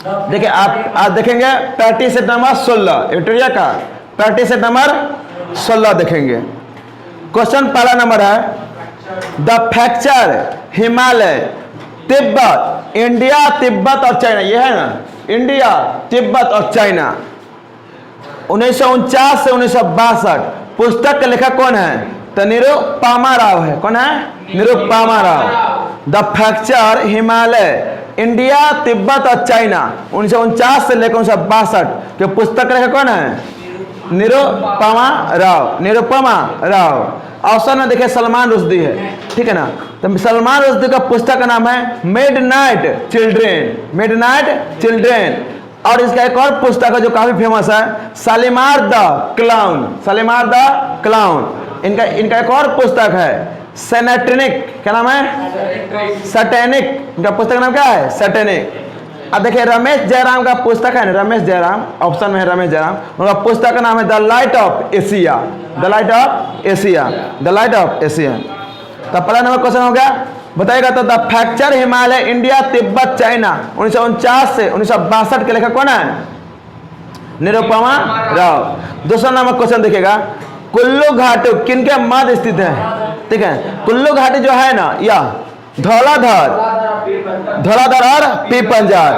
देखिए आप देखेंगे प्रैक्टिस सेट नंबर 16 विक्टोरिया का प्रैक्टिस सेट नंबर 16 देखेंगे। क्वेश्चन पहला नंबर है the fracture Himalaya Tibet India Tibet और चाइना, ये है ना इंडिया तिब्बत और चाइना 1949 से 1962 पुस्तक का लेखक कौन है? तो निरुपमा राव है। कौन है? Nirupama Rao. The fracture Himalaya India Tibet और चाइना 1949 से लेकर 1962 के पुस्तक का लेखक कौन है? निरुपमा राव। निरुपमा राव। ऑप्शन में देखिए सलमान रुश्दी है, ठीक है ना। तो सलमान रुश्दी का पुस्तक का नाम है मिडनाइट चिल्ड्रेन। Midnight children. और इसका एक और पुस्तक है जो काफी फेमस है Shalimar the clown. Shalimar the clown. इनका एक और पुस्तक है सैटेनिक। क्या नाम है? सैटेनिक। इनका पुस्तक का नाम क्या है? सैटेनिक। अब देखिए रमेश जयराम का पुस्तक है ना, रमेश जयराम ऑप्शन में है रमेश जयराम, उनका पुस्तक का नाम है the light of Asia. The light of Asia. The light of Asia. तो पहला नंबर क्वेश्चन हो गया, बताइएगा तो the fracture Himalaya India Tibet China 1949 से 1962 के लेखक कौन है? निरुपमा राव। दूसरा नंबर क्वेश्चन देखिएगा कुल्लू घाटी किनके मध्य स्थित है? ठीक है, कुल्लू घाटी जो है ना यह धौलाधर और पीपंजार,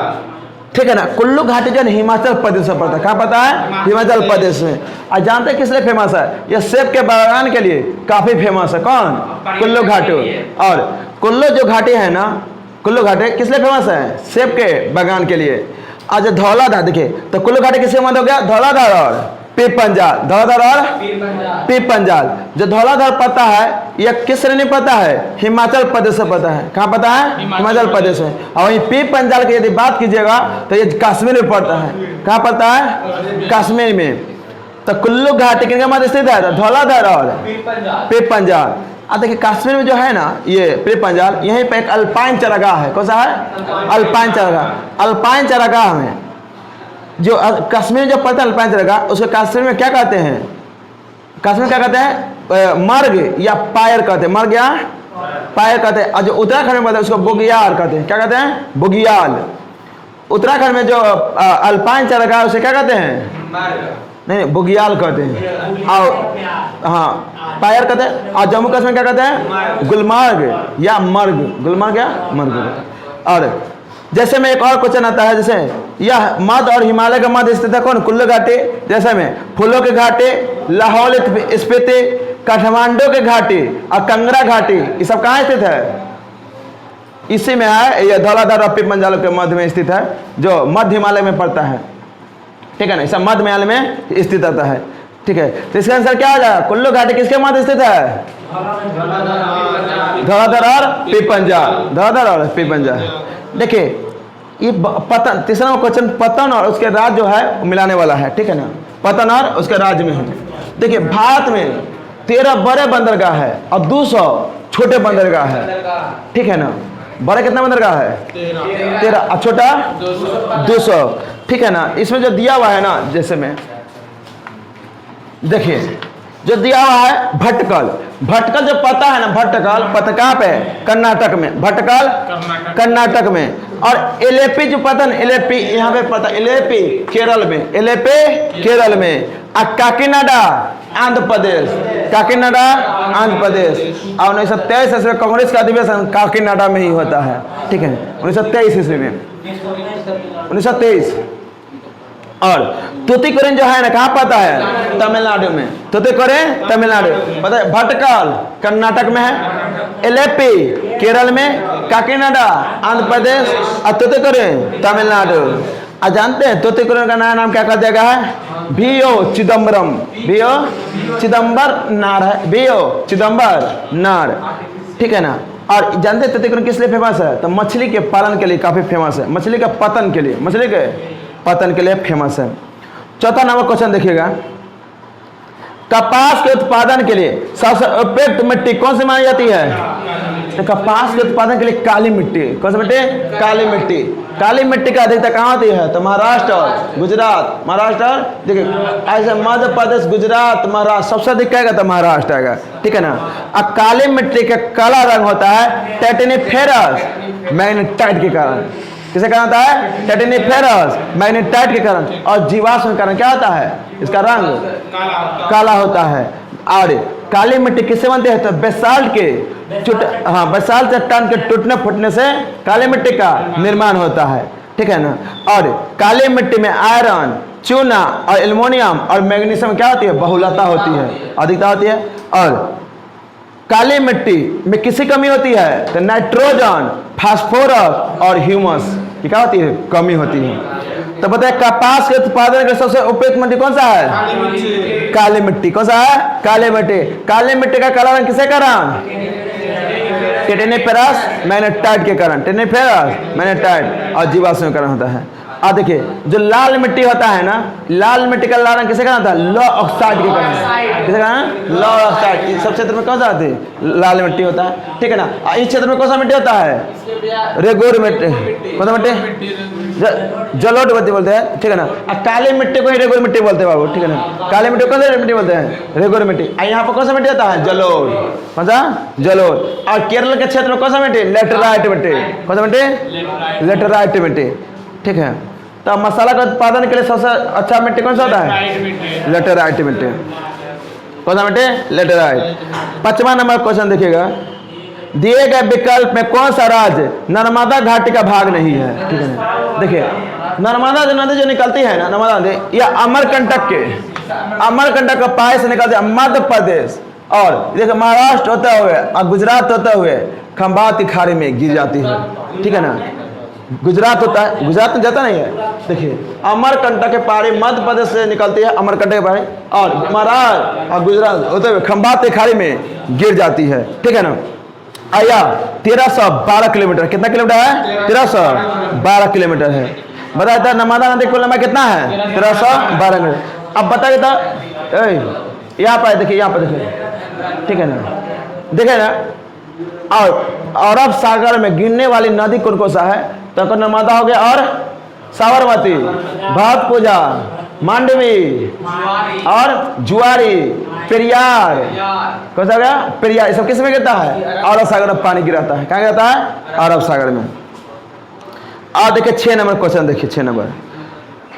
ठीक है ना। कुल्लू घाटी जो है हिमाचल प्रदेश में पड़ता है। कहाँ पता है? हिमाचल प्रदेश में। और जानते हैं किस लिए फेमस है? यह सेब के बागान के लिए काफी फेमस है। कौन? कुल्लू घाटी। और कुल्लू जो घाटी है ना, कुल्लू घाटी किस लिए फेमस है? सेब के बागान के लिए। आज धौलाधर देखिए तो कुल्लू घाटी किसके मध्य हो गया? धौलाधर और पीपंजाल। धौलाधर और पीपंजाल। जो धौलाधर पता है यह किस श्रेणी पता है? हिमाचल प्रदेश से पता है। कहाँ पता है? हिमाचल प्रदेश में। और वहीं पीपंजाल की यदि बात कीजिएगा तो ये कश्मीर में पड़ता है। कहाँ पड़ता है? कश्मीर में। तो कुल्लू घाटी किनके मध्य स्थित है? धौलाधर और पीपंजाल। अब देखिए कश्मीर में जो है ना ये पीपंजाल, यहीं पे एक अल्पाइन चरागाह है। कौन सा है? अल्पाइन चरागाह। अल्पाइन चरागाह में जो कश्मीर जो पड़ता है अल्पाइन चरागाह, उसको कश्मीर में क्या कहते हैं? कश्मीर क्या कहते हैं? मर्ग या पायर कहते हैं। मर्ग या पायर कहते हैं। और जो उत्तराखंड में पड़ता है उसको बुगियाल कहते हैं। क्या कहते हैं? बुगियाल। उत्तराखंड में जो अल्पाइन चरागाह है उसे क्या कहते हैं? नहीं बुगियाल कहते हैं। और हाँ पायर कहते हैं। और जम्मू कश्मीर क्या कहते हैं? गुलमर्ग या मर्ग। गुलमर्ग या मर्ग। और जैसे में एक और क्वेश्चन आता है, जैसे यह मध्य और हिमालय का मध्य स्थित है कौन? कुल्लू घाटी। जैसे में फूलों के घाटी, लाहौल स्पीति, काठमांडू के घाटी और कंगरा घाटी, ये सब कहाँ स्थित है? इसी में है। यह धौलाधर और पीपंजाल के मध्य में स्थित है जो मध्य हिमालय में पड़ता है, ठीक है ना। सब मध्य हिमालय में स्थित आता है, ठीक है। तो इसका आंसर क्या आ जाएगा? कुल्लू घाटी किसके मध्य स्थित है? धौलाधर और पीपंजाल। धौलाधर और पीपंजाल। देखिए ये पतन, तीसरा क्वेश्चन पतन और उसके राज्य जो है मिलाने वाला है, ठीक है ना। पतन और उसके राज्य में है। देखिए भारत में 13 बड़े बंदरगाह है और 200 छोटे बंदरगाह है, ठीक है ना। बड़े कितना बंदरगाह है? 13 और छोटा 200, ठीक है ना। इसमें जो दिया हुआ है ना, जैसे में देखिए जो दिया हुआ है भटकल। भटकल जो पता है ना, भटकल पता कहाँ पे? कर्नाटक में। भटकल कर्नाटक में। और एलेपी जो पता है, एलेपी यहाँ पे पता, एलेपी केरल में। एलेपी केरल में। और काकीनाडा आंध्र प्रदेश। काकीनाडा आंध्र प्रदेश। और 1923 ईस्वी में कांग्रेस का अधिवेशन काकीनाडा में ही होता है, ठीक है। 1923 ईस्वी में 1923। और तूतीकोरिन जो है ना कहाँ पता है? तमिलनाडु में। तूतीकोरिन तमिलनाडु पता है। भटकल कर्नाटक में है, एलेपी केरल में, काकीनाडा आंध्र प्रदेश और तूतीकोरिन तमिलनाडु। और जानते हैं तूतीकोरिन का नया नाम क्या कर दिया गया है? वीओ चिदम्बरम। वीओ चिदम्बर नार है। वीओ चिदम्बर नार, ठीक है ना। और जानते हैं तूतीकोरिन किस लिए फेमस है? तो मछली के पालन के लिए काफी फेमस है। मछली के पतन के लिए, मछली के पतन के लिए फेमस है। चौथा नंबर क्वेश्चन देखिएगा, कपास के उत्पादन के लिए सबसे उपयुक्त मिट्टी कौन सी मानी जाती है? तो कपास के उत्पादन के लिए काली मिट्टी। कौन सी मिट्टी? काली मिट्टी। काली मिट्टी का अधिकता कहाँ होती है? तो महाराष्ट्र और गुजरात। महाराष्ट्र देखिए ऐसे मध्य प्रदेश, गुजरात, महाराष्ट्र सबसे अधिक आएगा तो महाराष्ट्र आएगा, ठीक है ना। अब काली मिट्टी का काला रंग होता है टाइटेनिफेरस मैग्नेटाइट के कारण। किसे कारण होता है? टेटिनिफेरस मैग्नेटाइट के कारण। और जीवाश्म के कारण क्या होता है? इसका रंग काला होता है। और काली मिट्टी किससे बनती है? तो बेसाल्ट के बेसाल्ट चट्टान के टूटने फूटने से काली मिट्टी का निर्माण होता है, ठीक है ना। और काली मिट्टी में आयरन, चूना और एल्युमिनियम और मैग्नीशियम क्या होती है? बहुलता होती है, अधिकता होती है। और काली मिट्टी में किसी कमी होती है? तो नाइट्रोजन, फास्फोरस और ह्यूमस की क्या होती है? कमी होती है। तो बताए कपास के उत्पादन के सबसे उपयुक्त मिट्टी कौन सा है? काली मिट्टी। कौन सा है? काली मिट्टी। काली मिट्टी का काला रंग किसके कारण? टेटिनिफेरस मैग्नेटाइट के कारण। टेटिनिफेरस मैग्नेटाइट और जीवाश्म के कारण होता है। अब देखिए जो लाल मिट्टी होता है ना, लाल मिट्टी का लाल रंग किसके कारण होता है? लौ ऑक्साइड के कारण। किसके कारण? लौ ऑक्साइड। सब क्षेत्र में कौन सा होती है? लाल मिट्टी होता है, ठीक है ना। इस क्षेत्र में कौन सा मिट्टी होता है? रेगोर मिट्टी। कौन सा मिट्टी? जलोढ़ मिट्टी बोलते हैं, ठीक है ना। काली मिट्टी को ही रेगोर मिट्टी बोलते हैं बाबू, ठीक है ना। काली मिट्टी कौन सा मिट्टी बोलते हैं? रेगोर मिट्टी। यहाँ पर कौन सा मिट्टी होता है? जलोढ़। कौन सा? जलोढ़। और केरल के क्षेत्र में कौन सा मिट्टी? लेटराइट मिट्टी। कौन सा मिट्टी? लेटराइट मिट्टी, ठीक है। तो मसाला का उत्पादन के लिए सबसे अच्छा मिट्टी कौन सा होता है? लेटराइट मिट्टी। कौन सा मिट्टी? लेटराइट। 5वां नंबर क्वेश्चन देखिएगा, दिए गए विकल्प में कौन सा राज्य नर्मदा घाटी का भाग नहीं है? ठीक है ना। देखिए नर्मदा नदी जो निकलती है ना, नर्मदा नदी, यह अमरकंटक का पाए से निकलती है मध्य प्रदेश और देखिए महाराष्ट्र होते हुए और गुजरात होते हुए खंभात की खाड़ी में गिर जाती है, ठीक है ना। गुजरात होता है, गुजरात में जाता नहीं है। देखिए अमरकंटक के पहाड़ी मध्य प्रदेश से निकलती है, अमरकंटक के पहाड़ी, और महाराष्ट्र और गुजरात होते हुए खंभात की खाड़ी में गिर जाती है, ठीक है ना। आया 1312 किलोमीटर। कितना किलोमीटर है? 1312 किलोमीटर है। बताया था नर्मदा नदी की लंबाई कितना है? 1312 मीटर। अब बताइए था यहाँ पर, देखिए यहाँ पर देखिए, ठीक है ना। देखिए ना, और अरब सागर में गिरने वाली नदी कौन कौन सा है? तो नर्मदा हो गया, और साबरमती, भरतपुजा, मांडवी और जुआरी, पेरियार। कौन सा गया? पेरियार। ये सब किस में गिरता है? अरब सागर में पानी गिराता है। कहाँ गिरता है? अरब सागर में। और देखिए 6 नंबर क्वेश्चन देखिए, 6 नंबर,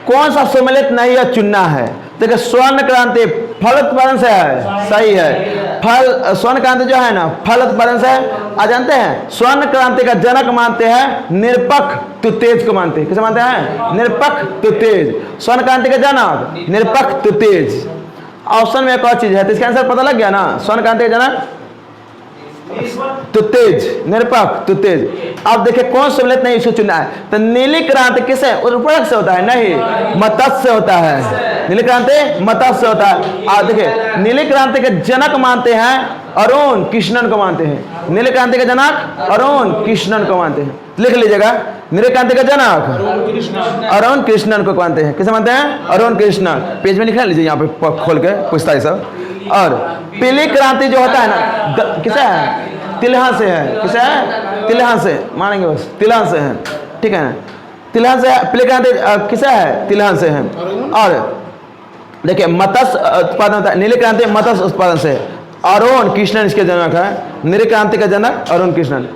कौन सा सम्मिलित नहीं है चुनना है? देखिए स्वर्ण क्रांति फल उत्पादन से है, सही है। फल स्वर्ण क्रांति जो है ना फल उत्पादन से है। आज जानते हैं स्वर्ण क्रांति का जनक मानते हैं निरपक्ष तुतेज को मानते हैं। किसे मानते हैं? निरपक्ष तुतेज। स्वर्ण क्रांति का जनक निरपक्ष तुतेज। ऑप्शन में एक और चीज है, तो इसका आंसर पता लग गया ना। स्वर्ण क्रांति का जनक तुतेज, निरपक्ष तुतेज। अब देखिए कौन सम्मिलित नहीं इसको चुना है? तो नीली क्रांति किसे? उर्वरक से होता है? नहीं, मत्स्य से होता है। नीली क्रांति मत्स्य से होता है। आप देखिए नीली क्रांति के जनक मानते हैं अरुण कृष्णन को मानते हैं। नीली क्रांति के जनक अरुण कृष्णन को मानते हैं। लिख लीजिएगा, नीली क्रांति का जनक अरुण कृष्णन को मानते हैं। किसे मानते हैं? अरुण कृष्णन। पेज में लिखा लीजिए, यहाँ पे खोल के पूछता है सब। और पीली क्रांति जो होता है ना, किसे है? तिलहन से है। किसे है? तिलहन से, मानेंगे बस, तिलहन से है, ठीक है ना। तिलहन से पीली क्रांति किसे है? तिलहन से है। और देखिए मत्स्य उत्पादन होता है, नीली क्रांति मत्स्य उत्पादन से। अरुण कृष्णन इसके जनक है, नीली क्रांति का जनक अरुण कृष्णन।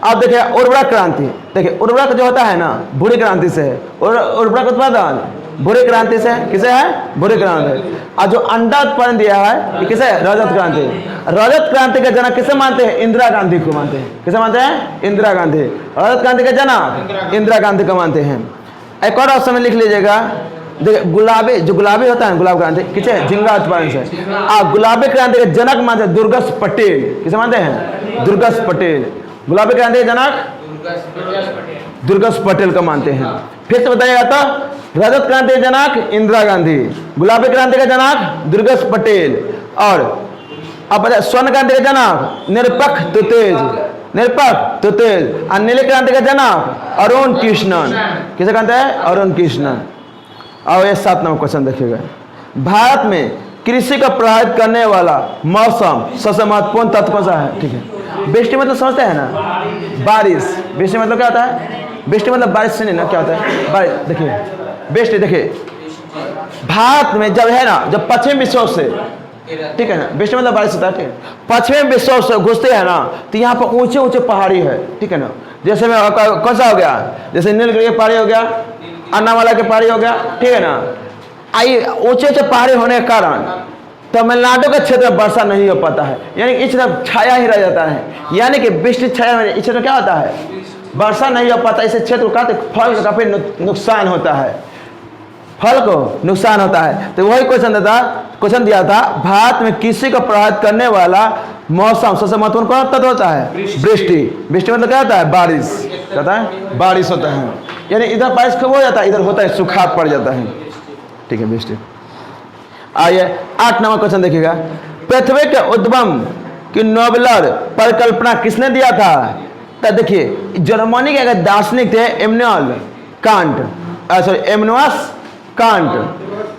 अब देखिए उर्वरक क्रांति, देखिए उर्वरक जो होता है ना भूरी क्रांति से है। उर्वरक उत्पादन भूरी क्रांति से। किसे है? भूरी क्रांति। और जो अंडा उत्पादन दिया है ये किसे है? रजत क्रांति। रजत क्रांति का जनक किसे मानते हैं? इंदिरा गांधी को मानते हैं। किसे मानते हैं? इंदिरा गांधी। रजत क्रांति का जनक इंदिरा गांधी को मानते हैं। एक और ऑप्शन में लिख लीजिएगा, देखिए गुलाबी, जो गुलाबी होता है गुलाब क्रांति किसे? झींगा उत्पादन से। गुलाबी क्रांति के जनक मानते हैं दुर्गस पटेल। किसे मानते हैं? दुर्गस पटेल। गुलाबी क्रांति के जनक दुर्गस पटेल को मानते हैं। फिर से बताइएगा तो रजत क्रांति के जनक इंदिरा गांधी, गुलाबी क्रांति का जनक दुर्गस पटेल, और अब बताइए स्वर्ण क्रांति का जनक निरपक्ष तुतेज, निरपक्ष तुतेज। और नीली क्रांति का जनक अरुण कृष्णन। किसे कहते हैं? अरुण कृष्णन। और ये 7 नंबर क्वेश्चन देखिएगा, भारत में कृषि को प्रभावित करने वाला मौसम सबसे महत्वपूर्ण तत्व कौन सा है? ठीक है, वृष्टि मतलब समझते हैं ना, बारिश। वृष्टि मतलब क्या होता है? वृष्टि मतलब बारिश से नहीं ना, क्या होता है? बारिश। देखिए वृष्टि, देखिए भारत में जब है ना, जब पश्चिम विश्व से, ठीक है ना, वृष्टि मतलब बारिश होता है, ठीक है। पश्चिमी विश्व से घुसते हैं ना तो यहाँ पर ऊंचे ऊंचे पहाड़ी है, ठीक है ना। जैसे में कौन सा हो गया, जैसे नीलगिरी के पहाड़ी हो गया, अन्नावाला के पहाड़ी हो गया, ठीक है ना। आइए ऊंचे ऊंचे पहाड़ी होने के कारण तमिलनाडु के क्षेत्र में वर्षा नहीं हो पाता है, यानी इस तरफ छाया ही रह जाता है, यानी कि विस्तृत छाया में इस क्षेत्र क्या होता है, वर्षा नहीं हो पाता। इस क्षेत्र को काफी फल का काफी नुकसान होता है, फल को नुकसान होता है। तो वही क्वेश्चन दिया था, भारत में कृषि को प्रभावित करने वाला मौसम सबसे महत्वपूर्ण कौन तत्व होता है, वृष्टि। वृष्टि मतलब क्या होता है, बारिश, कहता है बारिश होता है, यानी इधर बारिश कब हो जाता है, इधर होता है सूखा पड़ जाता है, ठीक है वृष्टि। आइए 8 नंबर क्वेश्चन देखिएगा, पृथ्वी के उद्गम की नोबेल परिकल्पना किसने दिया था। तो देखिए जर्मनी के दार्शनिक थे इमैनुअल कांट।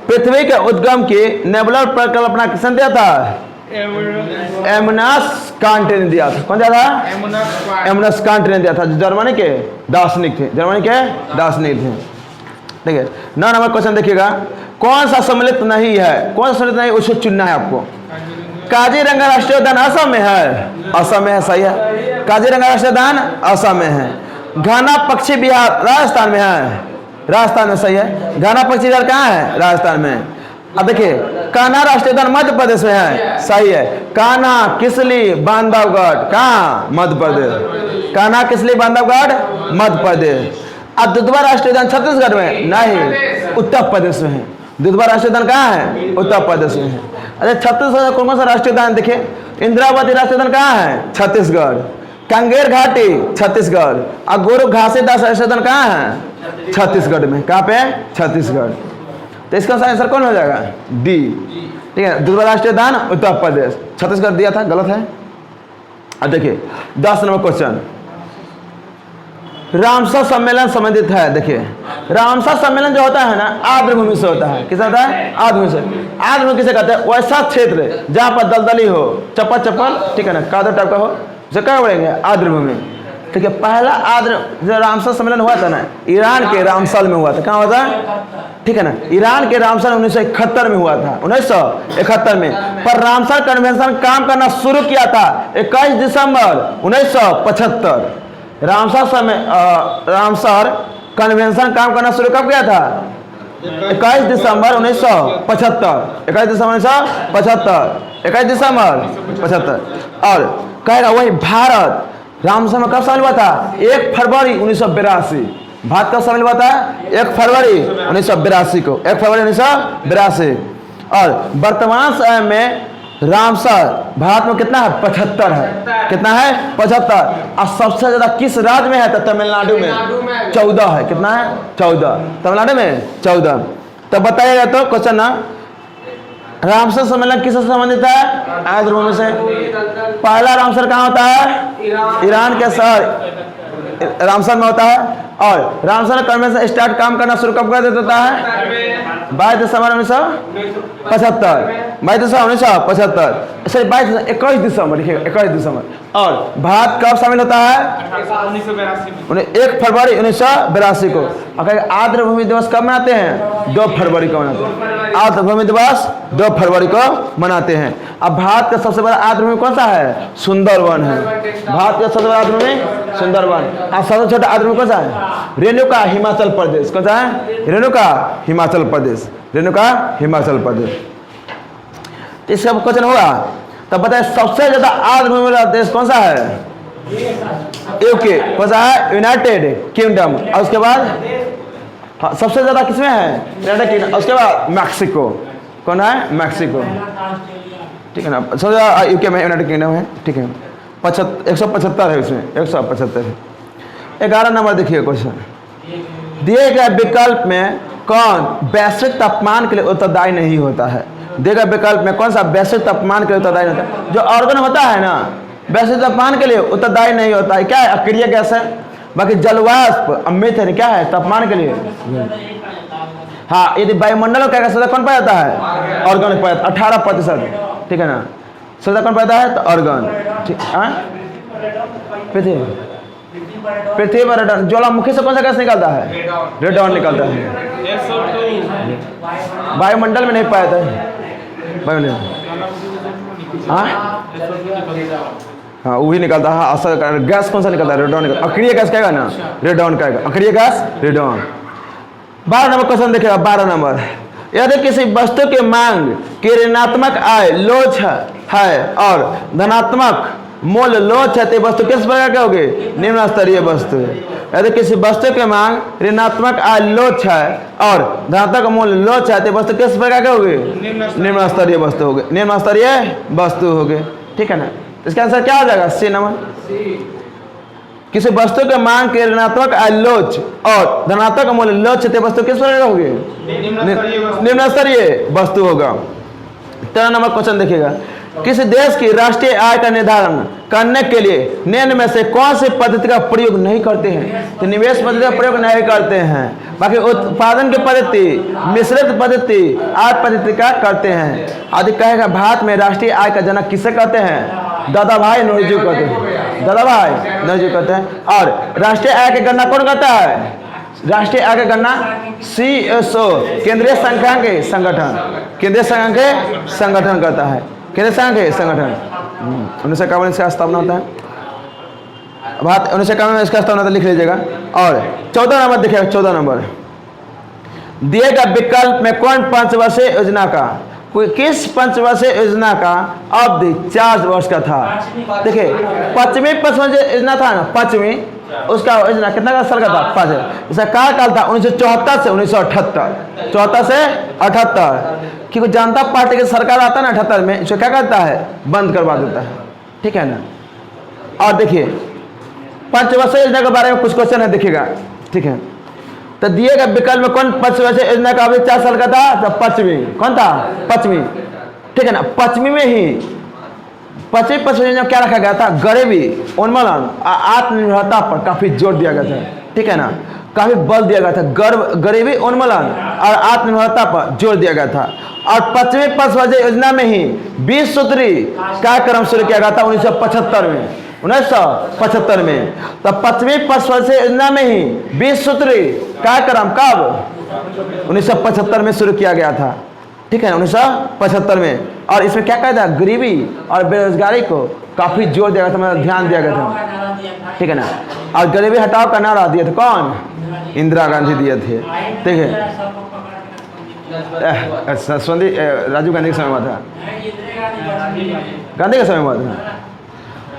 पृथ्वी के उद्गम की नोबेल परिकल्पना किसने दिया था, इमैनुअल कांट ने दिया था। कौन दिया था, इमैनुअल कांट ने दिया था, जो जर्मनी के दार्शनिक थे, ठीक है। 9 नंबर क्वेश्चन देखिएगा, कौन सा सम्मिलित नहीं है, कौन सा सम्मिलित नहीं, उसको चुनना है आपको। काजीरंगा राष्ट्रीय उद्यान असम में है, असम में है, सही है। काजीरंगा राष्ट्रीय उद्यान असम में है। घाना पक्षी विहार राजस्थान में है, राजस्थान में, सही है। घाना पक्षी विहार कहाँ है, राजस्थान में। अब देखिए कान्हा राष्ट्रीय उद्यान मध्य प्रदेश में है, सही है। कान्हा किसली बांधवगढ़ कहाँ, मध्य प्रदेश। कान्हा किसली बांधवगढ़ मध्य प्रदेश। अब दुधवा राष्ट्रीय उद्यान छत्तीसगढ़ में नहीं, उत्तर प्रदेश में है। दुधवा राष्ट्रीय उद्यान कहाँ है, उत्तर प्रदेश में है। अरे छत्तीसगढ़ में कौन सा राष्ट्रीय उद्यान देखिए, इंद्रावती राष्ट्रीय उद्यान कहाँ है, छत्तीसगढ़। कंगेर घाटी छत्तीसगढ़। और गुरु घासीदास राष्ट्रीय उद्यान कहाँ है, छत्तीसगढ़ में। कहाँ पे, छत्तीसगढ़। तो इसका आंसर कौन हो जाएगा, डी, ठीक है। दुधवा राष्ट्रीय उद्यान उत्तर प्रदेश, छत्तीसगढ़ दिया था, गलत है। अब देखिए 10 नंबर क्वेश्चन, रामसर सम्मेलन संबंधित है। देखिए रामसर सम्मेलन जो होता है ना, आर्द्रभूमि से होता है। किससे होता है, आर्द्रभूमि से। आर्द्रभूमि किसे कहते हैं, वैसा क्षेत्र जहाँ पर दलदली हो, चप्पल, ठीक है ना, कादर टाइप का हो, उसे क्या बोलेंगे, आर्द्रभूमि, ठीक है। पहला आर्द्र जो रामसर सम्मेलन हुआ था ना, ईरान के रामसर में हुआ था। कहाँ हुआ था, ठीक है ना, ईरान के रामसर 1971 में हुआ था, 1971 में। पर रामसर कन्वेंशन काम करना शुरू किया था 21 दिसंबर 1975। रामसर कन्वेंशन काम करना शुरू कब किया था, 21 दिसंबर 1975, 21 दिसंबर 1975, 21 दिसंबर 75। और कहेगा वही भारत रामसर में कब शामिल हुआ था, 1 फरवरी 1982। भारत कब शामिल हुआ था, 1 फरवरी 1982 को, 1 फरवरी 1982। और वर्तमान समय में रामसर भारत में कितना है, 75 है। कितना है, 75। और सबसे ज्यादा किस राज्य में है, तो तमिलनाडु में 14 है। कितना है, 14, तमिलनाडु में 14। तो बताइएगा तो क्वेश्चन ना, रामसर सम्मेलन किससे संबंधित है, आर्द्रभूमि से। पहला रामसर कहाँ होता है, ईरान के शहर रामसर में होता है। और रामसर कन्वेंशन स्टार्ट काम करना शुरू कब कर देता है, 22 दिसंबर 1975, 22 दिसंबर 1975, सॉरी 21 दिसंबर, लिखिएगा 21 दिसंबर। और भारत कब शामिल होता है, 1 फरवरी 1982 को। और आर्द्रभूमि दिवस कब मनाते हैं, 2 फरवरी को मनाते हैं। आर्द्रभूमि दिवस 2 फरवरी को मनाते हैं। अब भारत का सबसे बड़ा आर्द्रभूमि कौन सा है, सुंदरवन है। भारत का सबसे बड़ा आर्द्रभूमि सुंदरवन। और सबसे छोटा आर्द्रभूमि कौन सा है, रेणुका हिमाचल प्रदेश। कौन सा है, रेणुका हिमाचल प्रदेश, रेणुका हिमाचल प्रदेश। इसका क्वेश्चन होगा तब बताए सबसे ज्यादा आर्द्रभूमि वाला देश कौन सा है, यूके। कौन सा है, यूनाइटेड किंगडम। और उसके बाद हाँ, सबसे ज्यादा किसमें है, यूनाइटेड किंगडम। उसके बाद मैक्सिको। कौन है, मैक्सिको, ठीक है ना। सबसे ज्यादा यूके में यूनाइटेड किंगडम है, ठीक है। 175 है उसमें, 175 है। 11 नंबर देखिए क्वेश्चन, दिए गए विकल्प में कौन वैश्विक तापमान के लिए उत्तरदायी नहीं होता है। दिए गए विकल्प में कौन सा वैश्विक तापमान के लिए उत्तरदायी नहीं होता है। जो ऑर्गन होता है ना, वैश्विक तापमान के लिए उत्तरदायी नहीं होता है। क्या है, अक्रिय गैस है। बाकी जलवाष्प मीथेन क्या है, तापमान के लिए। हाँ, यदि वायुमंडल में क्या गैस कौन पाया जाता है, ऑर्गन पाया, 18%, ठीक है ना। सोचा कौन पाया है, तो ऑर्गन, ठीक है। पृथ्वी पर रेडॉन, ज्वालामुखी से कौन सा गैस निकलता है, रेडॉन निकलता है। वायुमंडल में नहीं पाया था, वायुमंडल। हाँ हाँ वही निकलता है असर। गैस कौन सा निकलता है? रेडॉन निकलता है। अक्रिय गैस कहेगा ना, रेडॉन कहेगा। अक्रिय गैस रेडॉन। 12 नंबर क्वेश्चन देखिएगा। 12 नंबर, यदि किसी वस्तु की मांग की ऋणात्मक आय लोच है और धनात्मक मूल्य लोच है तो वस्तु किस प्रकार की होगी? निम्न स्तरीय वस्तु। यदि किसी वस्तु की मांग ऋणात्मक आय लोच है और धनात्मक मूल्य लोच है तो वस्तु किस प्रकार की होगी? निम्न स्तरीय वस्तु होगी। निम्न स्तरीय वस्तु होगी, ठीक है ना। इसका आंसर क्या हो जाएगा? C number. किसी वस्तु के मांग के ऋणात्मक आय लोच और धनात्मक मूल्य लोच है वस्तु किस प्रकार होगी? निम्न स्तरीय वस्तु होगा। 13 नंबर क्वेश्चन देखिएगा। किसी देश की राष्ट्रीय आय का निर्धारण करने के लिए निम्न में से कौन सी पद्धति का प्रयोग नहीं करते हैं? तो निवेश पद्धति का प्रयोग नहीं करते हैं, बाकी उत्पादन की पद्धति, मिश्रित पद्धति, आय पद्धति का करते हैं। आदि कहेगा भारत में राष्ट्रीय आय का जनक किसे कहते हैं? दादा भाई नौरोजी कहते हैं। दादा भाई नौरोजी कहते हैं। और राष्ट्रीय आय की गणना कौन करता है? राष्ट्रीय आय की गणना CSO केंद्रीय संघांक संगठन, केंद्रीय संघांक संगठन करता है। केंद्रीय संघांक संगठन 1951 इसका स्थापना होता है। बात 1951 में इसका स्थापना लिख लीजिएगा। और 14 नंबर देखिएगा। 14 नंबर, दिए गए विकल्प में कौन पंचवर्षीय योजना का कोई किस पंचवर्षीय योजना का अवधि 4 वर्ष का था? देखिए पश्चिमी पंचवर्षीय योजना था ना, पश्चिमी, उसका योजना कितना का साल का था? 5। इसका कार्यकाल था 1974 से 1978। 74 से 78। क्योंकि जनता पार्टी की सरकार आता है ना 78 में, इसको क्या करता है? बंद करवा देता है, ठीक है ना। और देखिए पंचवर्षीय योजना के बारे में कुछ क्वेश्चन है, देखिएगा, ठीक है। तो दिए गए विकल्प में कौन पंचवर्षीय योजना का अवधि 4 साल का था? तो पश्चिमी। कौन था? पश्चिमी, ठीक है ना। पश्चिमी में ही पश्चिमी योजना क्या रखा गया था? गरीबी उन्मूलन, आत्मनिर्भरता पर काफी जोर दिया गया था, ठीक है ना। काफी बल दिया गया था। गरीबी उन्मूलन और आत्मनिर्भरता पर जोर दिया गया था। और पश्चिमी पंचवर्षीय योजना में ही 20 सूत्री कार्यक्रम शुरू किया गया था 1975 में। 1975 में तो पश्चिमी पंचवर्षीय योजना में ही 20 सूत्री कार्यक्रम कब? 1975 में शुरू किया गया था, ठीक है ना, 1975 में। और इसमें क्या कहता है? गरीबी और बेरोजगारी को काफी जोर दिया गया था, मतलब ध्यान दिया गया था, ठीक है ना। और गरीबी हटाओ का नारा दिया था कौन? इंदिरा गांधी दिए थे, ठीक है। राजीव गांधी के समय में था, गांधी के समय में था।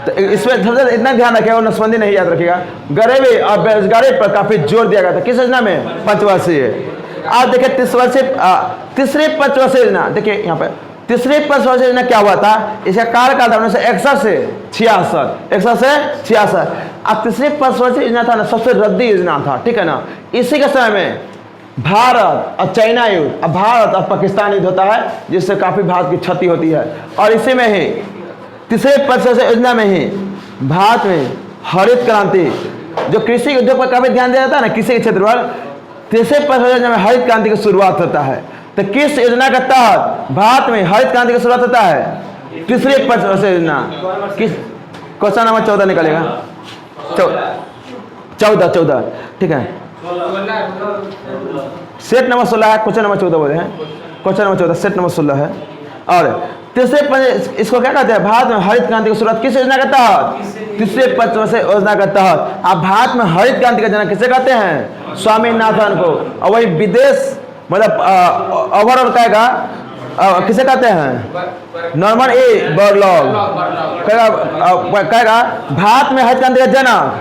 तो इसमें इतना ध्यान रखिएगा, नसबंदी नहीं याद रखिएगा। गरीबी और बेरोजगारी पर काफी जोर दिया गया था। किस योजना में? पंचवर्षीय। आप देखिए तीसरी पंचवर्षीय योजना, देखिए यहाँ पे तीसरी पंचवर्षीय योजना क्या हुआ था? इसका कार्यकाल था 1961 से 66। 61 से 66। अब तीसरी पंचवर्षीय योजना था ना, सबसे रद्दी योजना था, ठीक है ना। इसी के समय में भारत और चाइना युद्ध, अब भारत और पाकिस्तान युद्ध होता है, जिससे काफी भारत की क्षति होती है। और इसी में ही तीसरे पंचवर्षीय योजना में ही भारत में हरित क्रांति, जो कृषि उद्योग पर काफी ध्यान दिया जाता है ना, कृषि के क्षेत्र पर, तीसरे पंचवर्षीय योजना में हरित क्रांति की शुरुआत होता है। तो किस योजना के तहत भारत में हरित क्रांति की शुरुआत होता है? तीसरी पंचवर्षीय योजना। किस? क्वेश्चन नंबर 14 निकलेगा। 14, ठीक है। सेट नंबर 16 है, क्वेश्चन नंबर 14 बोले हैं। क्वेश्चन नंबर 14 सेट नंबर 16 है। और तीसरे इसको क्या कहते हैं? भारत में हरित क्रांति की शुरुआत किस योजना के तहत? तीसरे पंचवर्षीय योजना के तहत। आप भारत में हरित क्रांति का जनक किसे कहते हैं? स्वामीनाथन को। और वही विदेश मतलब ओवरऑल कहेगा किसे कहते हैं? नॉर्मन ए बोरलॉग कहेगा भारत में हरित क्रांति का जनक।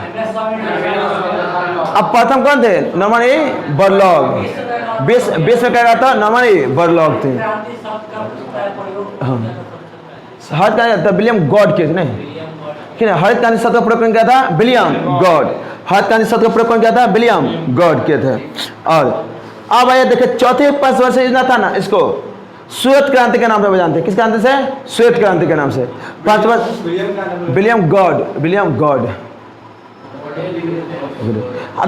अब प्रथम कौन थे? नॉर्मन ए बोरलॉग। 20 में कहेगा था नॉर्मन ए बोरलॉग थे। हरित क्रांति विलियम गॉड के थे, नहीं, हरित क्रांति शब्द का प्रयोग किया था विलियम गॉड। हरित क्रांति शब्द का प्रयोग किया था विलियम गॉड के थे। और अब आइए देखिए चौथी पंचवर्षीय योजना था ना, इसको श्वेत क्रांति के नाम से जानते हैं। किस क्रांति से? श्वेत क्रांति के नाम से। William God.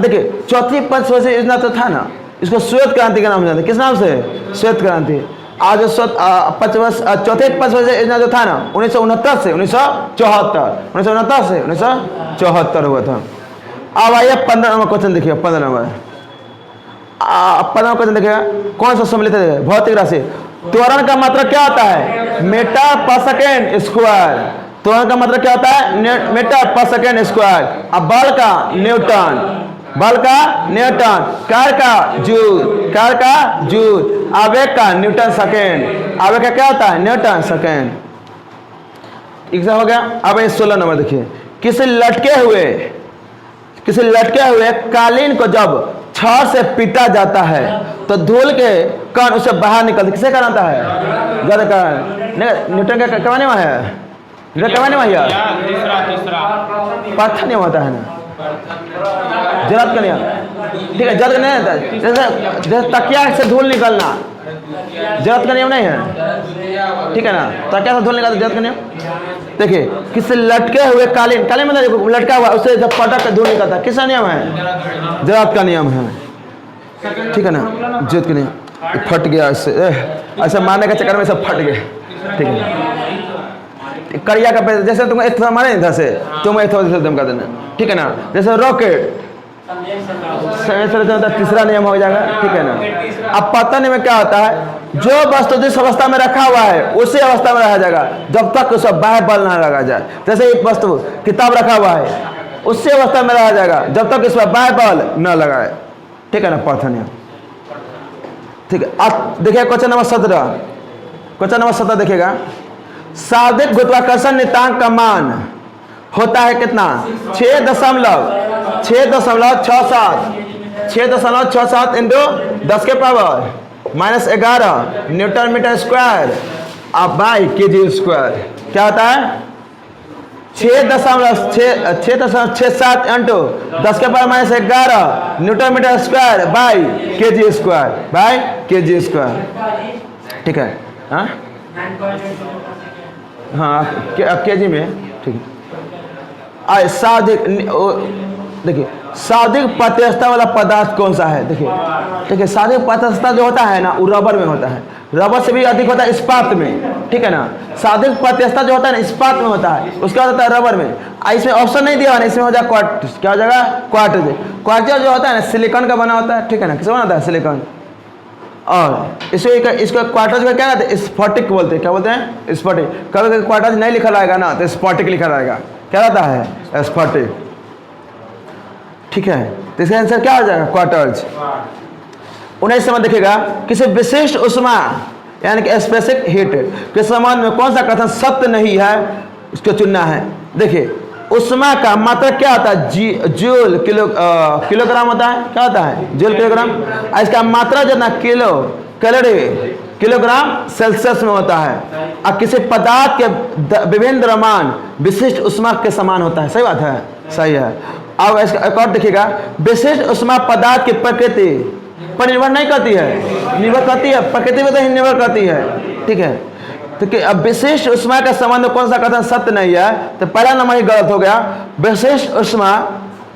देखिए चौथी पंचवर्षीय योजना तो था ना, इसको श्वेत क्रांति के नाम से जानते हैं। किस नाम से? श्वेत क्रांति। आज चौथे पंचवर्षीय योजना जो था ना 1969 से 1974 हुआ था। अब आइए 15 नंबर क्वेश्चन देखिए। 15 नंबर क्वेश्चन देखिएगा। कौन सा सम्मिलित है? भौतिक राशि। त्वरण का मात्रक क्या होता है? मीटर पर सेकेंड स्क्वायर। त्वरण का मतलब क्या होता है? मीटर पर सेकेंड स्क्वायर। अब बल का न्यूटन, बल का न्यूटन, कार का जूल, कार का जूल, आवेग का न्यूटन सेकेंड, आवेग का क्या होता है? Newton second. एग्जाम हो गया। अब 16 नंबर देखिए, किसी लटके हुए कालीन को जब छड़ से पीटा जाता है तो धूल के कण उसे बाहर निकलते, किसे कण आता है? जड़ कण। न्यूटन का कमाने में है, न्यूटन कमाने में है, पत्थर नहीं होता है ना, जरूरत का नियम, ठीक है, जरूरत का नहीं होता है। जैसे तकिया से धूल निकलना जरूरत का नियम नहीं है, ठीक है ना, तकिया से धूल निकलना जरूरत का नियम। देखिए, किसी लटके हुए कालीन, कालीन मतलब लटका हुआ, उससे जब पटक के धूल निकलता, किसका नियम है? जरूरत का नियम है, ठीक है ना, जरूरत का नियम। फट गया इससे, ऐसे मारने के चक्कर में सब फट गए, ठीक है। करिया का पैसा जैसे तुम एक मारे इधर से, तुम एक दम कर देना, ठीक है ना। जैसे रॉकेट, तीसरा नियम हो जाएगा, ठीक है ना। अब पता नहीं में क्या होता है, जो वस्तु जिस अवस्था में रखा हुआ है उसी अवस्था में रहा जाएगा जब तक उसे बाह्य बल ना लगा जाए। जैसे एक वस्तु किताब रखा हुआ है, उसी अवस्था में रहा जाएगा जब तक इसमें बाह्य बल न लगाए, ठीक है ना, पता नियम, ठीक है। अब देखिए क्वेश्चन नंबर 17, क्वेश्चन नंबर 17 देखिएगा, सार्वधिक गुरुत्वाकर्षण नियतांक का मान होता है कितना? 6.67 इंटू 10 के पावर -11 न्यूटन मीटर स्क्वायर अब बाई केजी स्क्वायर। क्या होता है? 6.67 इंटू 10 के power -11 newton metre square by KG square, ठीक है। हाँ केजी में, ठीक है। देखिए, सार्वधिक पारदर्शिता वाला पदार्थ कौन सा है? देखिए, ठीक है, सार्वधिक पारदर्शिता जो होता है ना, वो रबर में होता है, रबर से भी अधिक होता है इस्पात में, ठीक है ना। सार्वधिक पारदर्शिता जो होता है ना, इस्पात में होता है, उसका होता है रबर में। इसमें ऑप्शन नहीं दिया है ना, इसमें हो जाए क्वार्ट्ज, क्या हो जाएगा? क्वार्ट्ज जो होता है ना, सिलिकॉन का बना होता है, ठीक है ना, किसका बना होता है? सिलिकॉन। और इसको क्वार्टर्स में क्या कहते हैं? स्फटिक बोलते हैं। क्या बोलते हैं? स्फटिक। कभी क्वार्टर्स नहीं लिखा रहेगा ना तो स्फटिक लिखा रहेगा। क्या रहता है? स्फटिक, ठीक है। तो इसका आंसर क्या हो जाएगा? क्वार्टर्स। 19 नंबर देखिएगा, किसी विशिष्ट उष्मा यानी कि स्पेसिफिक हीट के संबंध में कौन सा कथन सत्य नहीं है, उसको चुनना है। देखिए, उष्मा का मात्रा क्या होता है? जूल किलोग्राम होता है। क्या होता है? Joule kilogram. इसका मात्रा जितना कैलोरी किलोग्राम सेल्सियस में होता है। और किसी पदार्थ के विभिन्न द्रव्यमान विशिष्ट उष्मा के समान होता है। सही बात है, सही है। अब इसका एक और देखिएगा, विशिष्ट उष्मा पदार्थ की प्रकृति पर निर्भर नहीं करती है, निर्भर करती है, प्रकृति में तो ही निर्भर करती है, ठीक है। तो अब विशिष्ट उष्मा का संबंध कौन सा कथन सत्य नहीं है? तो पहला नंबर ही गलत हो गया। विशिष्ट उष्मा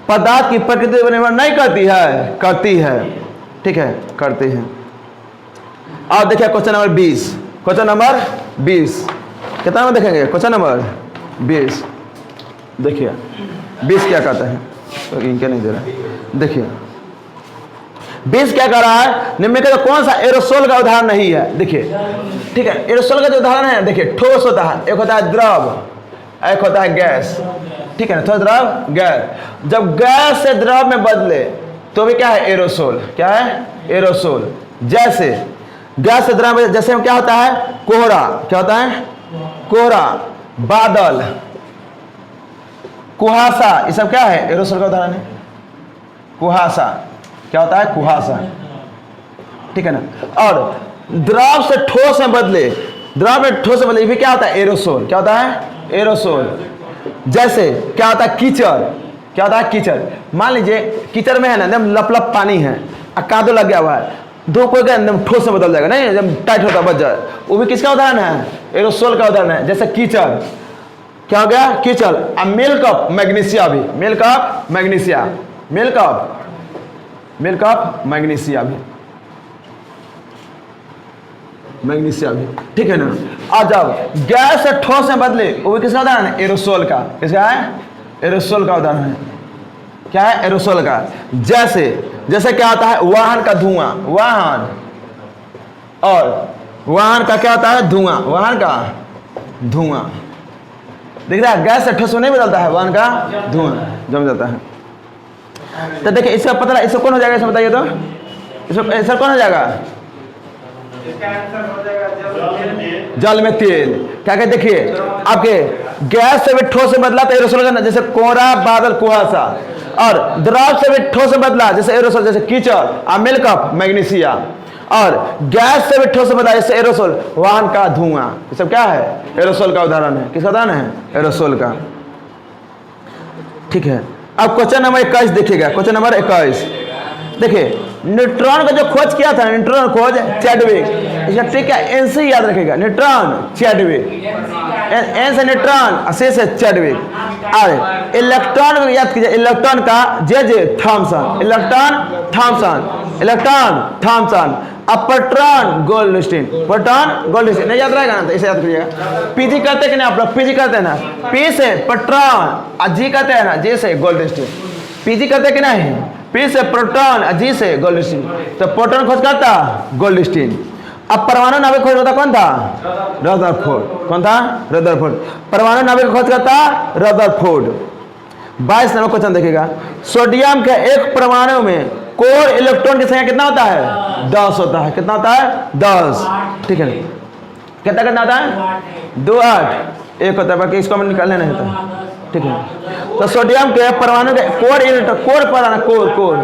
पदार्थ की प्रकृति पर निर्भर नहीं करती है, करती है, ठीक है, करती है। अब देखिए क्वेश्चन नंबर 20, क्वेश्चन नंबर 20 कितना में देखेंगे? क्वेश्चन नंबर 20 देखिए, 20 क्या कहता है, तो इनके नहीं दे रहा। देखिए 20 क्या कर रहा है? निम्न में कौन सा एरोसोल का उदाहरण नहीं है? देखिए, ठीक है, एरोसोल का जो उदाहरण है, देखिए, ठोस होता है, एक होता है द्रव, एक होता है गैस, ठीक है ना, ठोस द्रव गैस। जब गैस से द्रव में बदले तो भी क्या है? एरोसोल। क्या है? एरोसोल। जैसे गैस से द्रव में, जैसे क्या होता है? कोहरा। क्या होता है? कोहरा, बादल, कुहासा, ये सब क्या है? एरोसोल का उदाहरण है। कुहासा क्या होता है? कुहासा, ठीक है ना। और द्रव से ठोस में बदले, द्रव में ठोस में बदले, ये क्या होता है? एरोसोल। क्या होता है? एरोसोल। जैसे क्या होता है? कीचड़। क्या होता है? कीचड़। मान लीजिए कीचड़ में है ना, एकदम लप पानी है, कादो लग गया हुआ है, धूप हो गया, एकदम ठोस में बदल जाएगा, नहीं जब टाइट होता बच जाए, वो भी किसका उदाहरण है? एरोसोल का उदाहरण है। जैसे कीचड़, क्या हो गया? कीचड़। अब मिल्क ऑफ मैग्नीशिया भी, milk of magnesia, milk of magnesia भी, मैग्नीशिया भी, ठीक है ना। और जब गैस से ठोस में बदले, वो भी किसका उदाहरण है? एरोसोल का। किसका है? एरोसोल का उदाहरण है। क्या है? एरोसोल का। जैसे क्या होता है? वाहन का धुआं, वाहन, और वाहन का क्या होता है? धुआं, वाहन का धुआं, देख रहा है, गैस से ठोस में नहीं बदलता है, वाहन का धुआं जम जाता है। तो देखिए इसका पता, इसको कौन हो जाएगा, इसमें बताइए तो, इसको आंसर कौन हो जाएगा? जल में तेल। क्या कहते, देखिए आपके गैस से भी ठोस में बदला तो एरोसोल का, जैसे कोहरा, बादल, कुहासा, और द्रव से भी ठोस में बदला जैसे एरोसोल, जैसे कीचड़, अम्ल कफ, मैग्नीशिया, और गैस से भी ठोस में बदला जैसे एरोसोल, वाहन का धुआं। ये सब क्या है? एरोसोल का उदाहरण है। किसका उदाहरण है? एरोसोल का। ठीक है, अब क्वेश्चन नंबर 21 देखिएगा। क्वेश्चन नंबर 21 देखिए, न्यूट्रॉन का जो खोज किया था, न्यूट्रॉन खोज चैडविक, इसका ट्रिक है, एनसी याद रखेगा, न्यूट्रॉन चैडविक, एन से न्यूट्रॉन, सी से चैडविक। और इलेक्ट्रॉन को याद कीजिए, इलेक्ट्रॉन का J Thomson, electron Thomson, electron Thomson. अब प्रोटॉन गोल्डस्टीन, प्रोटॉन गोल्डस्टीन नहीं याद रहेगा ना, तो इसे याद करिएगा। पीजी करते कि नहीं आप लोग? पीजी करते हैं ना, पी से प्रोटॉन, और जी करते हैं ना, जे से गोल्डस्टीन। पीजी करते कि नहीं? पी से प्रोटॉन, जी से गोल्डस्टीन। तो प्रोटॉन खोज करता गोल्डस्टीन। अब परमाणु नाभिक खोज करता कौन था? रदरफोर्ड। कौन था? रदरफोर्ड। परमाणु नाभिक खोज करता रदरफोर्ड। 22 नंबर क्वेश्चन देखिएगा। सोडियम के एक परमाणु में कोर इलेक्ट्रॉन की संख्या कितना होता है? 10 होता है। कितना होता है? 10। ठीक है, कितना होता है? 2 8 1 होता है, बाकी इसको हमें निकालने नहीं होता। ठीक है, तो सोडियम के परमाणु के कोर इलेक्ट्रॉन, कोर पर कोर,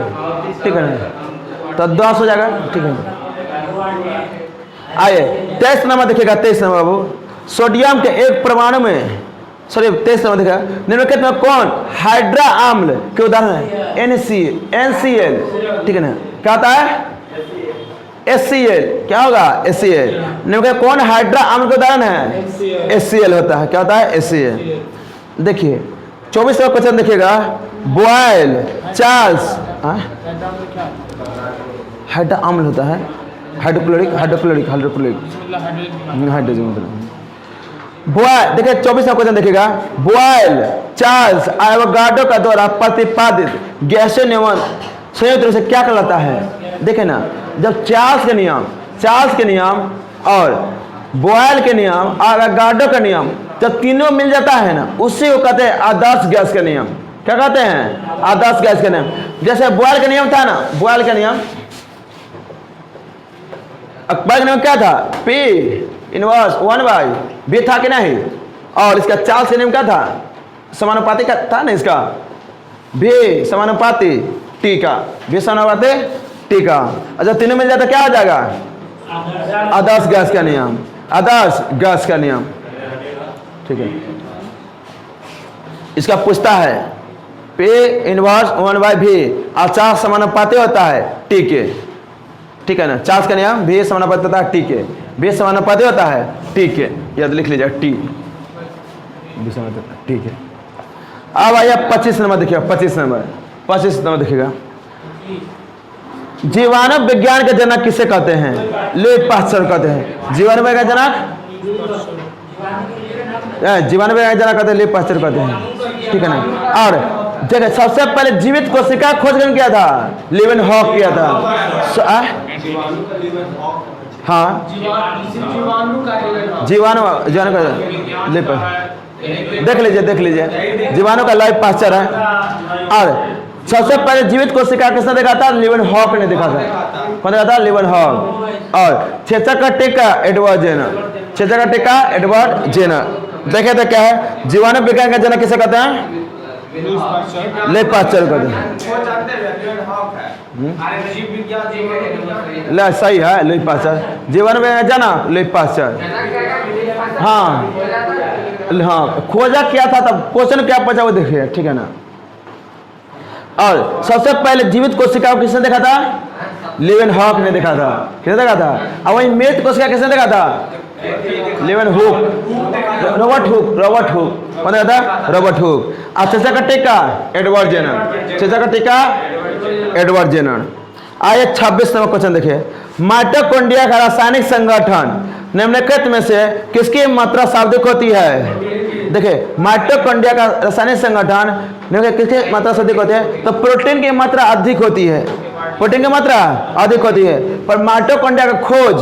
ठीक है ना, तो 10 हो जाएगा। ठीक है, आइए 23 नंबर देखिएगा। 23 नंबर बाबू, सोडियम के एक परमाणु में, सॉरी 23 नंबर देखिएगा, निम्नलिखित में कौन हाइड्रा अम्ल के उदाहरण है? NCL। ठीक है ना, क्या होता है? HCl। क्या होगा? HCl। निम्नलिखित कौन हाइड्रा अम्ल का उदाहरण है? HCl होता है। क्या होता है? HCl। देखिए 24 नंबर क्वेश्चन देखिएगा। बॉयल चार्ल्स, हाइड्रा अम्ल होता है, हाइड्रोक्लोरिक, हाइड्रोजन। बॉयल देखिए 24 नंबर क्वेश्चन देखिएगा। बॉयल चार्ल्स एवोगाड्रो का द्वारा प्रतिपादित गैसीय नियमन संयुक्त रूप से क्या कहलाता है? देखे ना, जब चार्ल्स के नियम और बॉयल के नियम और एवोगाड्रो का नियम जब तीनों मिल जाता है ना, उसी को कहते हैं आदर्श गैस का नियम। क्या कहते हैं? आदर्श गैस का नियम। जैसे बॉयल का नियम था ना, बॉयल का नियम, बॉयल का नियम क्या था? P इनवर्स 1/V था कि नहीं? और इसका चार्ल्स का नियम क्या था? समानुपाती का था ना, इसका V समानुपाती T का, V समानुपाती T का। अच्छा, तीनों मिल जाता क्या हो जाएगा? आदर्श गैस का नियम, आदर्श गैस का नियम। ठीक है, इसका पूछता है P इनवर्स 1/V और चार्ल्स समानुपाती होता है T के। ठीक है ना, चार्ल्स का नियम V समानुपाती होता है T के, V समानुपाती होता है T के, याद लिख लीजिए T, ठीक है। अब आइए 25 नंबर देखिएगा। 25 नंबर देखिएगा। जीवाणु विज्ञान के जनक किसे कहते हैं? लुई पास्चर कहते हैं। जीवाणु विज्ञान का जनक, जीवाणु विज्ञान का जनक कहते हैं, लुई पास्चर कहते हैं। ठीक है ना, और जगह सबसे पहले जीवित कोशिका खोज किया था? लीवेनहॉक किया था। हाँ, जीवाणु देख लीजिए जीवाणु का लाइव पास्चर है। और सबसे पहले जीवित कोशिका किसने देखा था? लीवेनहॉक ने देखा था। कौन देखा था? लीवेनहॉक। और चेचक का टीका एडवर्ड जेनर। देखे तो क्या है? जीवाणु विज्ञान का जनक किसे कहते हैं? लुई पास्चर कहते हैं। सही है, लुई पास्चर। जीवाणु विज्ञान जनक लुई पास्चर। हाँ, खोजा क्या था तब, क्वेश्चन क्या पूछा वो देखिए। ठीक है ना, और सबसे पहले जीवित कोशिका को किसने देखा था? लीवेनहॉक ने देखा था। किसने देखा था? और वही मृत कोशिका किसने देखा था? Robert Hooke. कौन देखा था? Robert Hooke. और चेचक का टीका एडवर्ड जेनर। आइए 26 नंबर क्वेश्चन देखिए। माइटोकॉन्ड्रिया का रासायनिक संगठन निम्नलिखित में से किसकी मात्रा शाब्दिक होती है? देखिए, माइटोकॉन्ड्रिया का रासायनिक संगठन किसकी मात्रा शाब्दिक होती है? तो प्रोटीन की मात्रा अधिक होती है, प्रोटीन की मात्रा अधिक होती है। पर माइटोकॉन्ड्रिया का खोज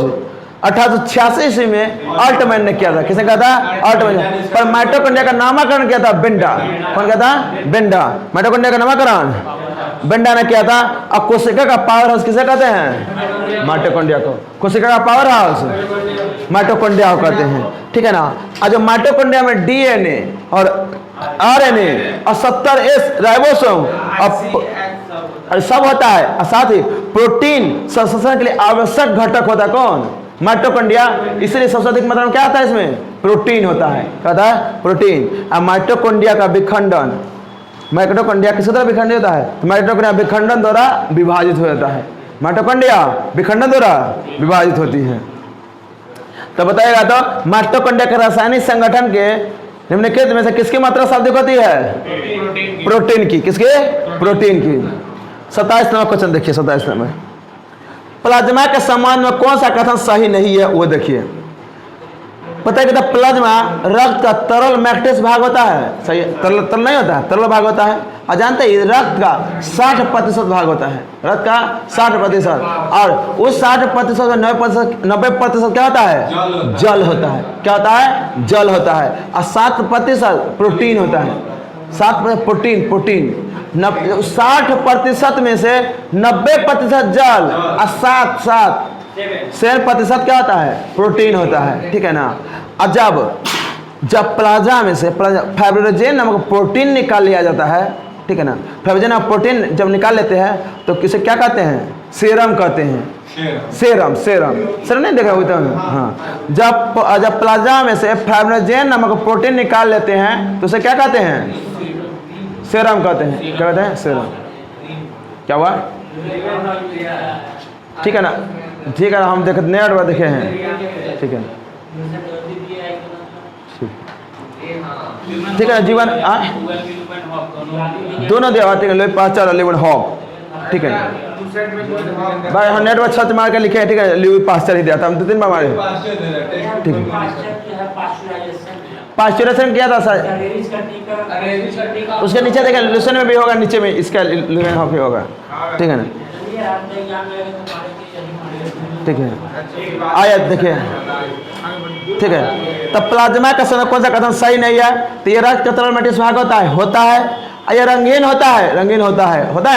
1886 ईस्वी में ऑल्टमैन ने किया था। किसने कहा था? ऑल्टमैन। पर माइटोकॉन्ड्रिया का नामकरण किया था बेंडा। कौन किया था? बेंडा। माइटोकॉन्ड्रिया का नामकरण बेंडा ने किया था। और कोशिका का पावर हाउस किसे कहते हैं? माइटोकॉन्ड्रिया को। कोशिका का पावर हाउस माइटोकॉन्ड्रिया को कहते हैं, ठीक है ना। और जो माइटोकॉन्ड्रिया में डीएनए और आरएनए और 70S राइबोसोम और सब होता है, और साथ ही प्रोटीन संश्लेषण के लिए आवश्यक घटक होता है कौन? माइटोकॉन्ड्रिया। इसलिए सबसे अधिक मात्रा में क्या आता है? इसमें प्रोटीन होता है। क्या होता है? प्रोटीन। और माइटोकॉन्ड्रिया का विखंडन, माइटोकॉन्ड्रिया किस तरह विखंडित होता है? तो माइटोकॉन्ड्रिया विखंडन द्वारा विभाजित हो जाता है। माइटोकॉन्ड्रिया विखंडन द्वारा विभाजित होती है। तो बताइएगा, तो माइटोकॉन्ड्रिया के रासायनिक संगठन के निम्नलिखित में से किसकी मात्रा शाब्दिक होती है? प्रोटीन की। किसके? प्रोटीन की। 27 नंबर क्वेश्चन देखिए। 27 नंबर, प्लाज्मा के समान में कौन सा कथन सही नहीं है? वो देखिए। पता है कि प्लाज्मा रक्त का तरल मैग्नेटिक भाग होता है, सही है? तरल नहीं होता है, तरल भाग होता है। और जानते हैं रक्त का 60% भाग होता है, रक्त का 60%। और उस 60% में 90% क्या होता है? जल होता है। क्या होता है? जल होता है। और 7% प्रोटीन होता है। 7% प्रोटीन 60% में से 90% जल और 7% क्या होता है? प्रोटीन होता है, ठीक है ना। और जब प्लाज्मा में से फाइब्रिनोजेन नामक प्रोटीन निकाल लिया जाता है, ठीक है ना। फाइब्रिनोजेन नामक प्रोटीन जब निकाल लेते हैं तो किसे क्या कहते हैं? सीरम कहते हैं। सीरम नहीं देखा हुआ? हाँ, जब प्लाज्मा में से फाइब्रिनोजेन नामक प्रोटीन निकाल लेते हैं तो उसे क्या कहते हैं? सीरम कहते हैं। क्या कहते हैं? सीरम। क्या हुआ? ठीक है ना, ठीक है। हम देखे नया डब्बा देखे हैं, ठीक है, ठीक है। जीवन दोनों दिया, ठीक है। लोई पास्चर और लिवन हॉक, ठीक है भाई। हम नेटवर्क छत मार के लिखे हैं, ठीक है। लिवी पास्चर ही दिया था, हम 2-3 बार मारे, ठीक है। पास्चुरेशन किया था सर, उसके नीचे देखिए लूसेंट में भी होगा, नीचे में इसका लिवन हॉक भी होगा, ठीक है ना। ठीक है, आयत देखिए, ठीक है। तब प्लाज्मा का समय कौन सा कथन सही नहीं है? तो ये रक्त का तरल मैग्नेटिक भाग होता है। ये रंगीन होता है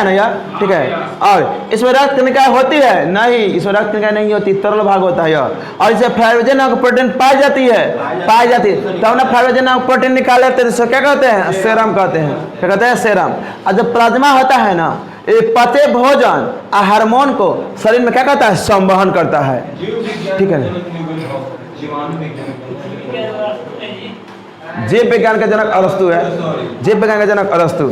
ना यार, ठीक है। और इसमें रक्त कणिका होती है? नहीं, इसमें रक्त कणिका नहीं होती, तरल भाग होता है यार। और इसे फाइब्रिनोजेन नामक प्रोटीन पाई जाती है। तब ना फाइब्रिनोजेन नामक प्रोटीन निकाल लेते हैं, इसको क्या कहते हैं? सेरम कहते हैं। क्या कहते हैं? सेरम। और जब प्लाज्मा होता है ना, ये पचे भोजन और हार्मोन को शरीर में क्या करता है? संवहन करता है, ठीक है। जीव विज्ञान का जनक अरस्तु है। जीव विज्ञान का जनक अरस्तु।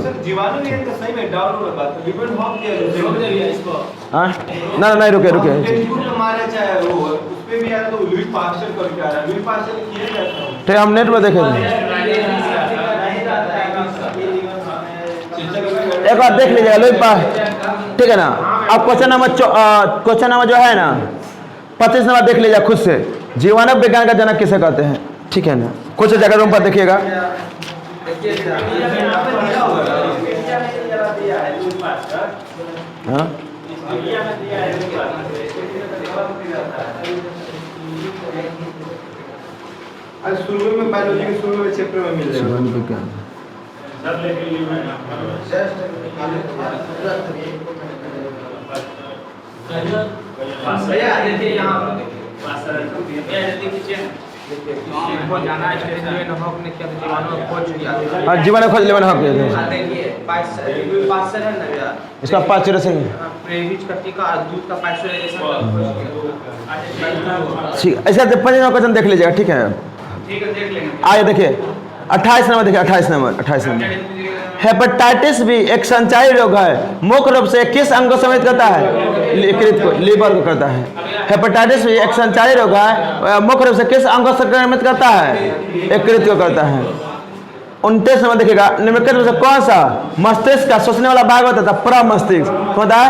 नहीं रुके ठीक, हम नेट पर देखे थे, एक बार देख लीजिएगा लोई पास, ठीक है ना। अब क्वेश्चन नंबर जो है ना 25 नंबर देख लीजिए खुद से। जीवाणु विज्ञान का जनक किसे कहते हैं, ठीक है ना। कुछ जगह रूम पर देखिएगा। हाँ, शुरू में बायोलॉजी के शुरू में चैप्टर में मिल जाएगा। जीवाणु खोज लेवन हक इसका पास्चुरेशन, ठीक। ऐसा 25 क्वेश्चन देख लीजिएगा, ठीक है। आइए देखिए 28 नंबर देखिए। 28 नंबर हेपेटाइटिस भी एक संचारी रोग है, मुख्य रूप से किस अंग को संक्रमित करता है? यकृत को, लीवर को करता है। हेपेटाइटिस भी एक संचारी रोग है, मुख्य रूप से किस अंग को संक्रमित करता है? यकृत को करता है। 29 नंबर देखिएगा, निम्नलिखित में से कौन सा मस्तिष्क का सोचने वाला भाग होता है? प्रमस्तिष्क। कौन होता है?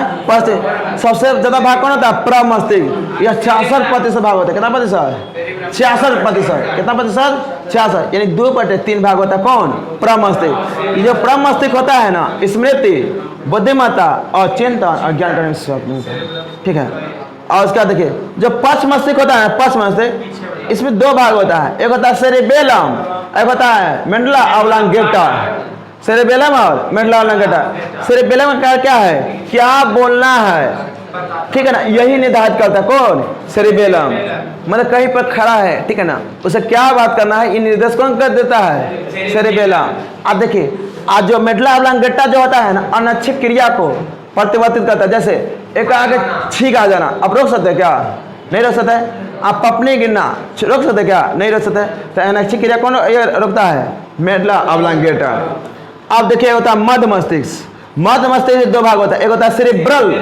सबसे ज्यादा भाग कौन होता है? प्रमस्तिष्क। यह 66% भाग होता है। कितना प्रतिशत? 66%। कितना प्रतिशत? 66, यानी 2/3 भाग होता है। कौन? प्रमस्तिष्क। ये जो प्रमस्तिष्क होता है ना, स्मृति, बुद्धिमत्ता और चिंतन और ज्ञान करने में, ठीक है। और उसका देखिए जो पश्च मस्तिष्क होता है, पश्च मस्तिष्क, इसमें दो भाग होता है, एक होता है सेरिबेलम, एक होता है मेडुला ऑब्लांगेटा। सेरिबेलम और मेडुला ऑब्लांगेटा। सेरिबेलम का कार्य क्या है, क्या बोलना है, ठीक है ना, यही निर्धारित करता है कौन, सेरिबेलम। मतलब कहीं पर खड़ा है, ठीक है ना, उसे क्या बात करना है, ये निर्देश कौन कर देता है, सेरिबेलम। अब देखिए आज जो मेडुला ऑब्लांगेटा जो होता है ना, अनैच्छिक क्रिया को प्रतिवर्तित करता है। जैसे एक आगे छींक आ जाना, आप रोक सकते हैं क्या, नहीं रोक सकते। आप पपनी गिरना रोक सकते क्या, नहीं रोक सकते। तो अनैच्छिक क्रिया कौन ये रोकता है, मेडुला ऑब्लांगेटा। अब देखिए होता है मध्य मस्तिष्क। मध्य मस्तिष्क दो भाग होता है, एक होता है सेरिब्रल,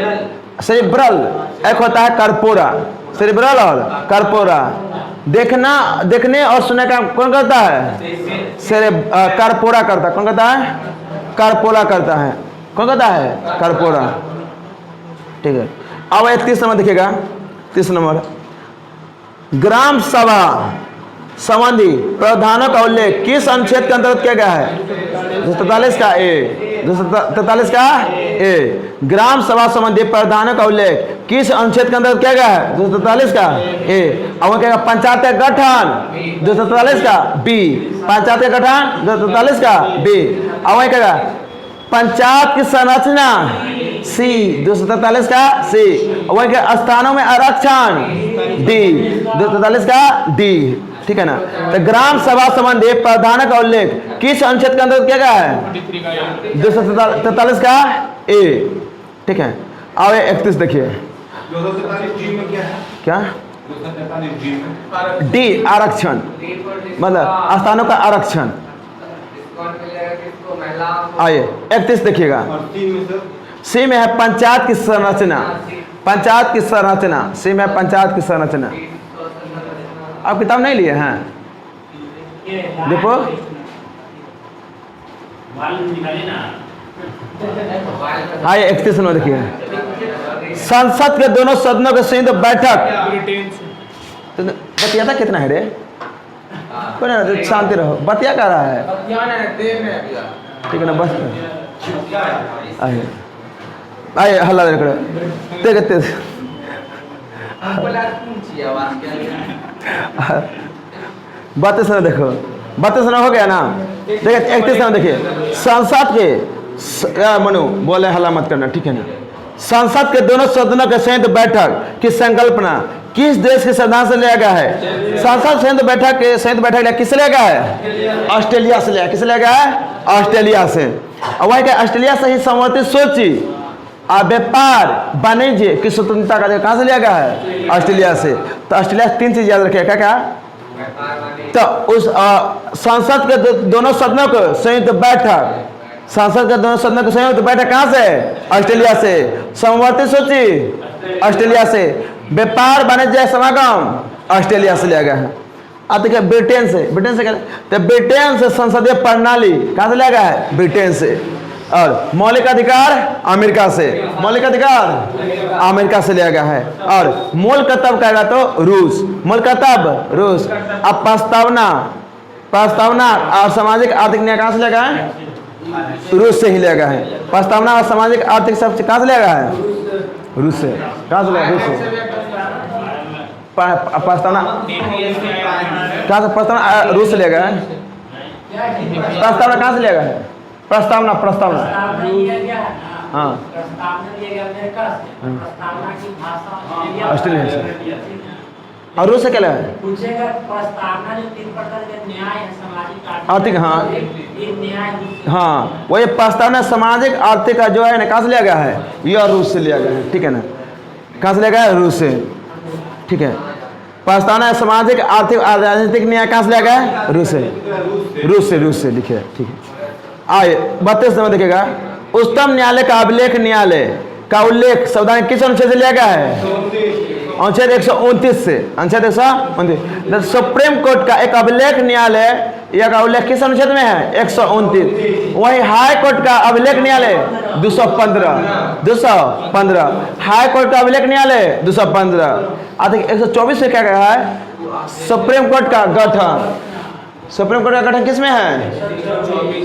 सेरिब्रल, एक होता है कर्पोरा। सेरिब्रल और कर्पोरा। देखना, देखने और सुनने का कौन करता है, कर्पोरा करता है। कौन करता है, कर्पोरा करता है। कौन करता है, कर्पोरा, ठीक है। अब 31 नंबर देखिएगा, 30 नंबर, ग्राम सभा संबंधी प्रावधानों का उल्लेख किस अनुच्छेद के अंतर्गत किया गया है, 243 का ए, 243 का ए। ग्राम सभा संबंधी प्रावधानों का उल्लेख किस अनुच्छेद के अंतर्गत किया गया है, 243 का ए। अब क्या पंचायत का गठन, 243 का बी, पंचायत का गठन 243 का बी। अब क्या पंचायत की संरचना सी, 243 का सी। वही के स्थानों में आरक्षण डी, 243 का डी, ठीक है ना। तो ग्राम सभा संबंधी प्रावधानों का उल्लेख किस अनुच्छेद के अंतर्गत किया गया है, 243 का ए, ठीक है। अब 31 देखिए, क्या डी, आरक्षण, मतलब स्थानों का आरक्षण। आइए 31 देखिएगा, सी में है पंचायत की संरचना, पंचायत की संरचना, सी में पंचायत की संरचना। आप किताब नहीं लिए हैं, देखो हाँ ये 31 में देखिए, संसद के दोनों सदनों के संयुक्त बैठक। तो बतिया था कितना है रे, कोई ना, शांति रहो, बतिया कर रहा है, ठीक है ना, बस आइए आइए हल्ला देखो, तेज बातें सुनो, देखो बातें सुना हो गया ना। देखिए 31 में देखिए, संसद के मनु बोले हल्ला मत करना, ठीक है ना। संसद के दोनों सदनों के संयुक्त बैठक की संकल्पना किस देश के संविधान से लिया गया है, संसद संयुक्त बैठक के संयुक्त बैठक किससे लिया गया है, ऑस्ट्रेलिया से लिया, किससे लिया गया है, ऑस्ट्रेलिया से। और वही क्या ऑस्ट्रेलिया से ही संवर्धित सूची व्यापार वाणिज्य की स्वतंत्रता का कहां से लिया गया है, ऑस्ट्रेलिया से। तो ऑस्ट्रेलिया से 3 चीज याद रखिएगा, क्या क्या, तो उस संसद के दोनों सदनों को संयुक्त बैठक, संसद के दोनों सदनों की संयुक्त बैठक कहां से, ऑस्ट्रेलिया से। संवर्धित सूची ऑस्ट्रेलिया से, व्यापार वाणिज्य समागम ऑस्ट्रेलिया से लिया गया है। अब देखिए ब्रिटेन से, ब्रिटेन से क्या, तो ब्रिटेन से संसदीय प्रणाली कहां से लिया गया है, ब्रिटेन से। और मौलिक अधिकार अमेरिका से, मौलिक अधिकार अमेरिका से लिया गया है। और मूल कर्तव्य कहेगा तो रूस, मूल कर्तव्य रूस। अब प्रस्तावना, प्रस्तावना और सामाजिक आर्थिक न्याय कहां से लिया गया है, रूस से ही लिया गया है। प्रस्तावना और सामाजिक आर्थिक सब कहां से लिया गया है, रूस से। कहां से लिया, रूस से। प्रस्तावना कहां से, प्रस्तावना रूस से लिया गया है। प्रस्तावना कहां से लिया गया है, प्रस्तावना, प्रस्तावना हाँ ऑस्ट्रेलिया से। और रूस से क्या लगा है, आर्थिक, हाँ हाँ वही प्रस्तावना सामाजिक आर्थिक का जो है ना कहाँ से लिया गया है, यह रूस से लिया गया है, ठीक है ना। कहाँ से लिया गया है, रूस से, ठीक है। प्रस्तावना सामाजिक आर्थिक और राजनीतिक न्याय कहाँ से लिया गया है, रूस से, रूस से, रूस से लिखे, ठीक है। आइए 32 नंबर देखिएगा, उच्चतम न्यायालय का अभिलेख न्यायालय का उल्लेख संविधान किस अनुच्छेद से लिया गया है, अनुच्छेद 129 से, अनुच्छेद 129। सुप्रीम कोर्ट का एक अभिलेख न्यायालय यह का उल्लेख किस अनुच्छेद में है, 129। वही हाई कोर्ट का अभिलेख न्यायालय 215 हाई कोर्ट का अभिलेख न्यायालय 215। आर्टिकल 124 से क्या कहा है, सुप्रीम कोर्ट का गठन, सुप्रीम कोर्ट का गठन किस में है,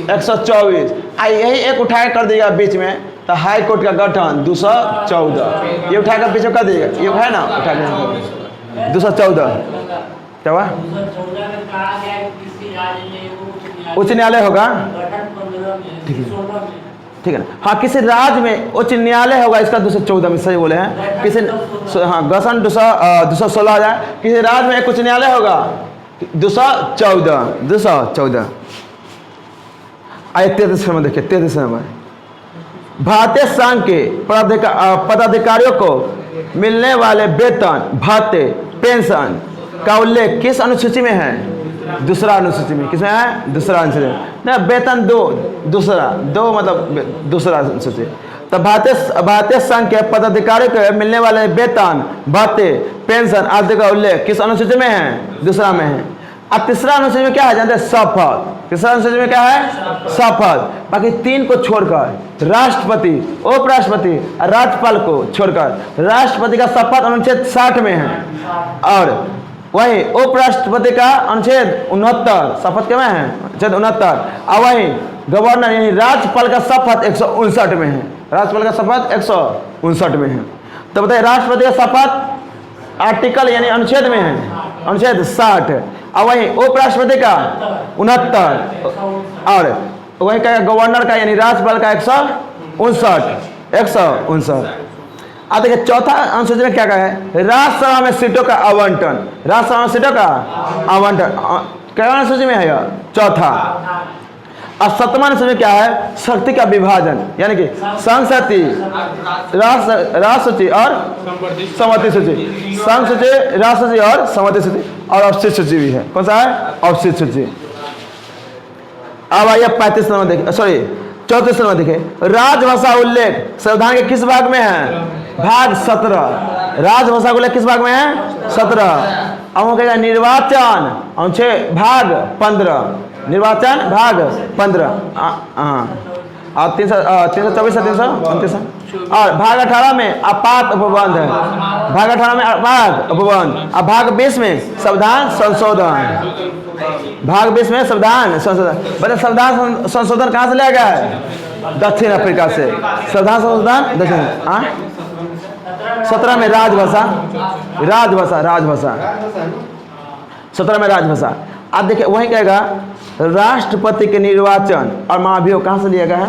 124। यही एक उठाए कर दिया बीच में, तो हाई कोर्ट का गठन 214, ये उठाकर पीछे कर दीजिएगा, ये है ना, उठा के 214 क्या हुआ? उच्च न्यायालय होगा, ठीक है ना, हाँ किसी राज्य में उच्च न्यायालय होगा, इसका 214 में सही बोले हैं, किसी हाँ गठन 216 हो जाए, किसी राज्य में एक उच्च न्यायालय होगा 214। आइए 33 में देखिए, 33 नंबर, भारतीय संघ के पदाधिकारियों को मिलने वाले वेतन भत्ते पेंशन का उल्लेख किस अनुसूची में है? दूसरा अनुसूची में। किसमें है? दूसरा अनुसूची में। ना वेतन दो मतलब दूसरा अनुसूची। तो भारतीय संघ के पदाधिकारियों को मिलने वाले वेतन भत्ते पेंशन आदि का उल्लेख किस अनुसूची में है? दूसरा में है। अब तीसरा अनुसूची में क्या है जानते हैं? शपथ। तीसरा अनुसूची में क्या है? शपथ। बाकी तीन को छोड़कर राष्ट्रपति, उपराष्ट्रपति और राज्यपाल को छोड़कर राष्ट्रपति का शपथ अनुच्छेद 60 में है, और वही उपराष्ट्रपति का अनुच्छेद 69 शपथ क्या में है? अनुच्छेद 69। और वही गवर्नर यानी राज्यपाल का शपथ 159 में है। राज्यपाल का शपथ 159 में है। तो बताइए राष्ट्रपति का शपथ आर्टिकल यानी अनुच्छेद में है, अनुच्छेद 60। और वही उपराष्ट्रपति का 69, और वही का गवर्नर का यानी राज्यपाल का 159। अब देखिए चौथा अनुसूची में क्या कहा है? राज्यसभा में सीटों का आवंटन। राज्यसभा में सीटों का आवंटन क्या अनुसूची में है? यह चौथा। और सतवां अनुसूची में क्या है? शक्ति का विभाजन, यानी कि संसति, राष्ट्रसूची और सम्मति सूची। संसूची, राष्ट्रसूची और सम्मति सूची, और अवशिष्ट सूची भी है। कौन सा है? अवशिष्ट सूची। अब आइए 35 नंबर देखिए, सॉरी 34 नंबर देखिए, राजभाषा उल्लेख संविधान के किस भाग में है? भाग 17। राजभाषा उल्लेख किस भाग में है? 17। अब कहेगा निर्वाचन अनुच्छेद भाग 15। निर्वाचन भाग 15। और 324 से 329 और भाग 18 में आपात उपबंध है। भाग 18 में आपात उपबंध। और भाग 20 में संविधान संशोधन। भाग 20 में संविधान संशोधन। बता संविधान संशोधन कहाँ से लिया गया है? दक्षिण अफ्रीका से। संविधान संशोधन दक्षिण 17 में राजभाषा 17 में राजभाषा। आप देखिए वही कहेगा राष्ट्रपति के निर्वाचन और महाभियोग कहाँ से लिया गया है?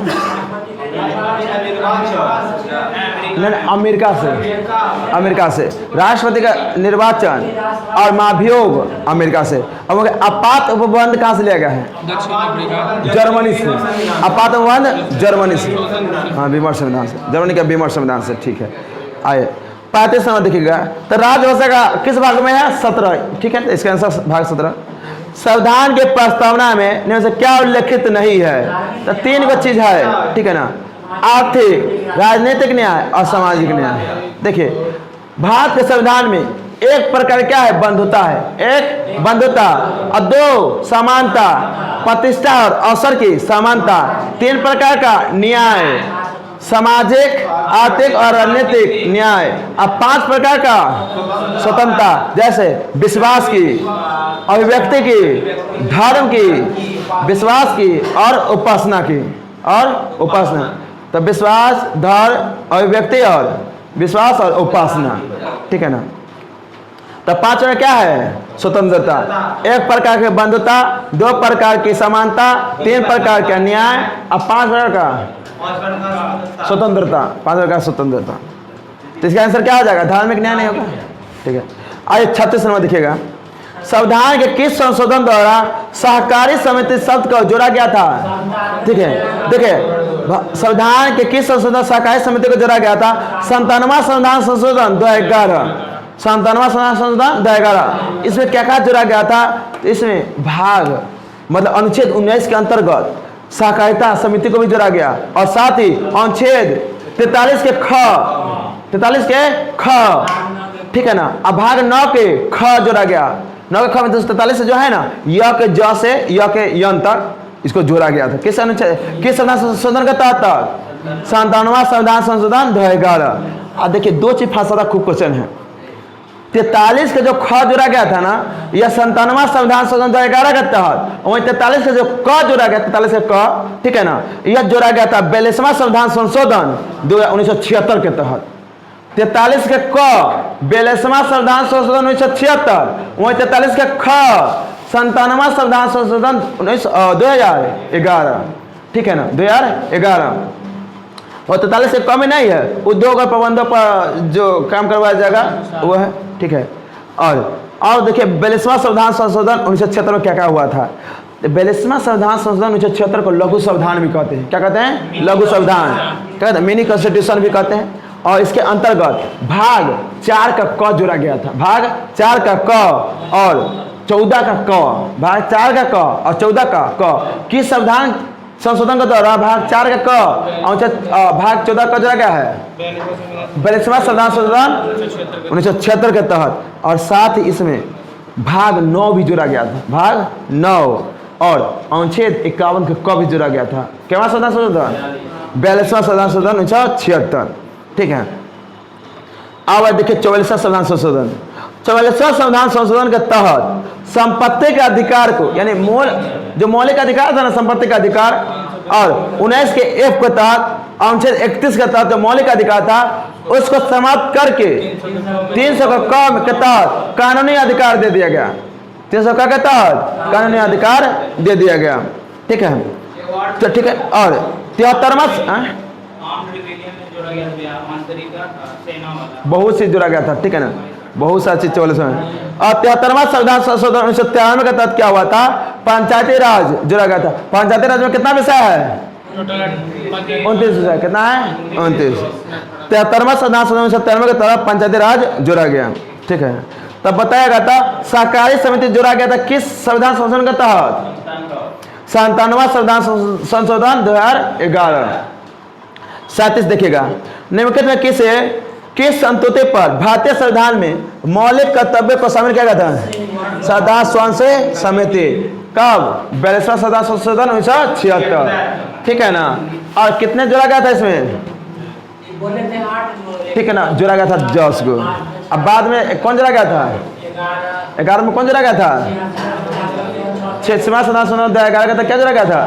अमेरिका से। राष्ट्रपति का निर्वाचन और महाभियोग अमेरिका से। अब आपात उपबंध कहाँ से लिया गया है? जर्मनी से। आपात उपबंध जर्मनी से, हाँ बीमर संविधान से, जर्मनी का बीमर संविधान से। ठीक है, आइए 35 नंबर देखिएगा। तो राजभाषा का किस भाग में है? 17। ठीक है, इसका आंसर भाग 17। संविधान के प्रस्तावना में इनमें से क्या उल्लेखित नहीं है? तो 3 गो चीज है, ठीक है ना, आर्थिक, राजनीतिक न्याय और सामाजिक न्याय। देखिए भारत के संविधान में एक प्रकार क्या है? बंधुता है। एक बंधुता, और 2 समानता, प्रतिष्ठा और अवसर की समानता। 3 प्रकार का न्याय, सामाजिक, आर्थिक और राजनीतिक न्याय। अब 5 प्रकार का स्वतंत्रता, जैसे विश्वास की, अभिव्यक्ति की, धर्म की, विश्वास की और उपासना की। और उपासना तो विश्वास, धर्म, अभिव्यक्ति और विश्वास और उपासना। ठीक है ना। तो 5 में क्या है? स्वतंत्रता। 1 प्रकार की बंधुता, 2 प्रकार की समानता, 3 प्रकार का न्याय और 5 प्रकार का स्वतंत्रता। 5 प्रकार का स्वतंत्रता। तो इसका आंसर क्या हो जाएगा? धार्मिक न्याय नहीं होगा। ठीक है, आइए 36 नंबर देखिएगा। संविधान के किस संशोधन द्वारा सहकारी समिति शब्द को जोड़ा गया था? ठीक है, देखिए संविधान के किस संशोधन सहकारी समिति को जोड़ा गया था? 97वां संविधान संशोधन 2011। 97वां संविधान संशोधन 2011। इसमें क्या क्या जोड़ा गया था? इसमें भाग मतलब अनुच्छेद 19 के अंतर्गत सहकारिता समिति को भी जोड़ा गया, और साथ ही अनुच्छेद 43 के ख, ठीक है ना। अब भाग 9 के ख जोड़ा गया। 9 के ख में 43 से जो है ना, य के ज से य के यन तक इसको जोड़ा गया था। किस अनुच्छेद, किस संविधान संशोधन के तहत? 97वां संविधान संशोधन 2011। अब देखिए 2 चीज फंसा था, खूब क्वेश्चन है। 43 का जो ख जोड़ा गया था ना, यह 97वां संविधान संशोधन 2011 के तहत, वहीं 43 का जो क जोड़ा गया, 43 का क, ठीक है ना, यह जोड़ा गया था 42वां संविधान संशोधन 1976 के तहत। 43 के क 42वां संविधान संशोधन 1976, वहीं 43 के ख 97वां संविधान संशोधन 2011, ठीक है ना, 2011। और 43 से कम ही नहीं है, उद्योग और प्रबंधों पर जो काम करवाया जाएगा वो है, ठीक है। और देखिए 42वां संविधान संशोधन 1976 में क्या क्या हुआ था। 42वां संविधान संशोधन 1976 को लघु संविधान भी कहते हैं। क्या कहते हैं? लघु संविधान, क्या कहते हैं? मिनी कॉन्स्टिट्यूशन भी कहते हैं। और इसके अंतर्गत भाग 4 का क जोड़ा गया था, भाग 4 का क और 14 का क, भाग 4 का क और 14 का क किस संविधान संशोधन के द्वारा भाग 4 का क और भाग 14 का जोड़ा गया है? 42वां संविधान संशोधन 1976 के तहत। और साथ ही इसमें भाग 9 भी जोड़ा गया था, भाग 9 और अनुच्छेद 51 के क भी जोड़ा गया था। कितना संविधान संशोधन? 42वां संविधान संशोधन 1976, ठीक है। अब देखिए 44वां संविधान संशोधन। 44वां संविधान संशोधन के तहत संपत्ति के अधिकार को, यानी जो मौलिक अधिकार था ना, संपत्ति का अधिकार, और 19 के एफ के तहत अनुच्छेद 31 के तहत जो मौलिक अधिकार था उसको समाप्त करके 300 का क के तहत कानूनी अधिकार दे दिया गया। 300 का के तहत कानूनी अधिकार दे दिया गया, ठीक है। तो ठीक है। और 73वां बहुत सी जुड़ा गया था, ठीक है ना, बहुत सारी चीज 44 में। और 73वां संविधान संशोधन 1993 के तहत क्या हुआ था? पंचायती राज जुड़ा गया था। पंचायती राज में कितना विषय है? 29 विषय। कितना है? 29। 73वां संविधान संशोधन 1993 के तहत पंचायती राज जुड़ा गया, ठीक है। तब बताया गया था सहकारी समिति जुड़ा गया था किस संविधान संशोधन के तहत? 97वां संविधान संशोधन 2011। 37 देखिएगा, निम्नलिखित में किस संतुति पर भारतीय संविधान में मौलिक कर्तव्य को शामिल किया गया था? संविधान स्वयं समिति। कब? 42वां संविधान संशोधन 1976, ठीक है ना। और कितने जोड़ा गया था इसमें? ठीक है ना, जोड़ा गया था 10 को। अब बाद में कौन जोड़ा गया था? 11 में कौन जोड़ा गया था? 6वां संविधान संशोधन 2011 का था, क्या जोड़ा गया था?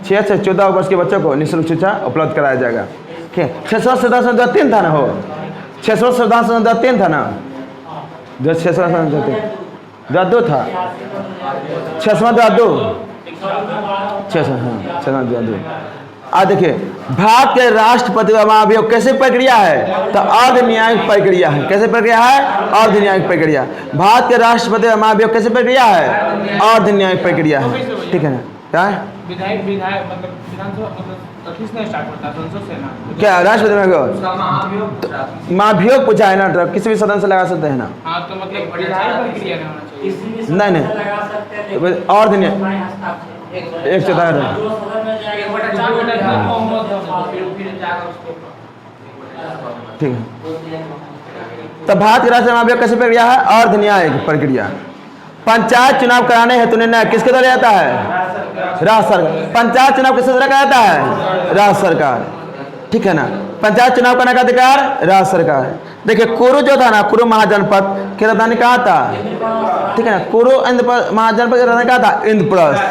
6 से 14 वर्ष के बच्चों को निःशुल्क शिक्षा उपलब्ध कराया जाएगा। 6वां संविधान संशोधन 3 था ना, हो 6वां संविधान संशोधन 3 था ना, जो 6वां संविधान 2 था, 6वां 2 6वां 2। आज देखिए भारत के राष्ट्रपति का महाभियोग कैसे प्रक्रिया है? तो अर्ध न्यायिक प्रक्रिया है। कैसे प्रक्रिया है? अर्ध न्यायिक प्रक्रिया। भारत के राष्ट्रपति का महाभियोग कैसे प्रक्रिया है? अर्ध न्यायिक प्रक्रिया है, ठीक है ना। क्या है? विधायक मतलब विधानसभा किसने स्टार्ट करता है? संसद से ना। क्या राष्ट्रपति में महाभियोग पूछा है ना, किसी भी सदन से लगा सकते हैं ना। हाँ, तो मतलब विधायक प्रक्रिया होना चाहिए। नहीं, अर्ध न्याय एक चौथाई ठीक है। तब भारत के राष्ट्रीय महाभियोग कैसी प्रक्रिया है? अर्ध न्यायिक प्रक्रिया। पंचायत चुनाव कराने हेतु निर्णय किसके द्वारा जाता है? राज्य सरकार। पंचायत चुनाव किसके द्वारा कराता है? राज्य सरकार, ठीक है ना। पंचायत चुनाव करने का अधिकार राज्य सरकार। देखिए कुरु जो था ना, कुरु महाजनपद की राजधानी कहाँ था? ठीक है ना, कुरु महाजनपद की राजधानी कहाँ था? इंद्रप्रस्थ।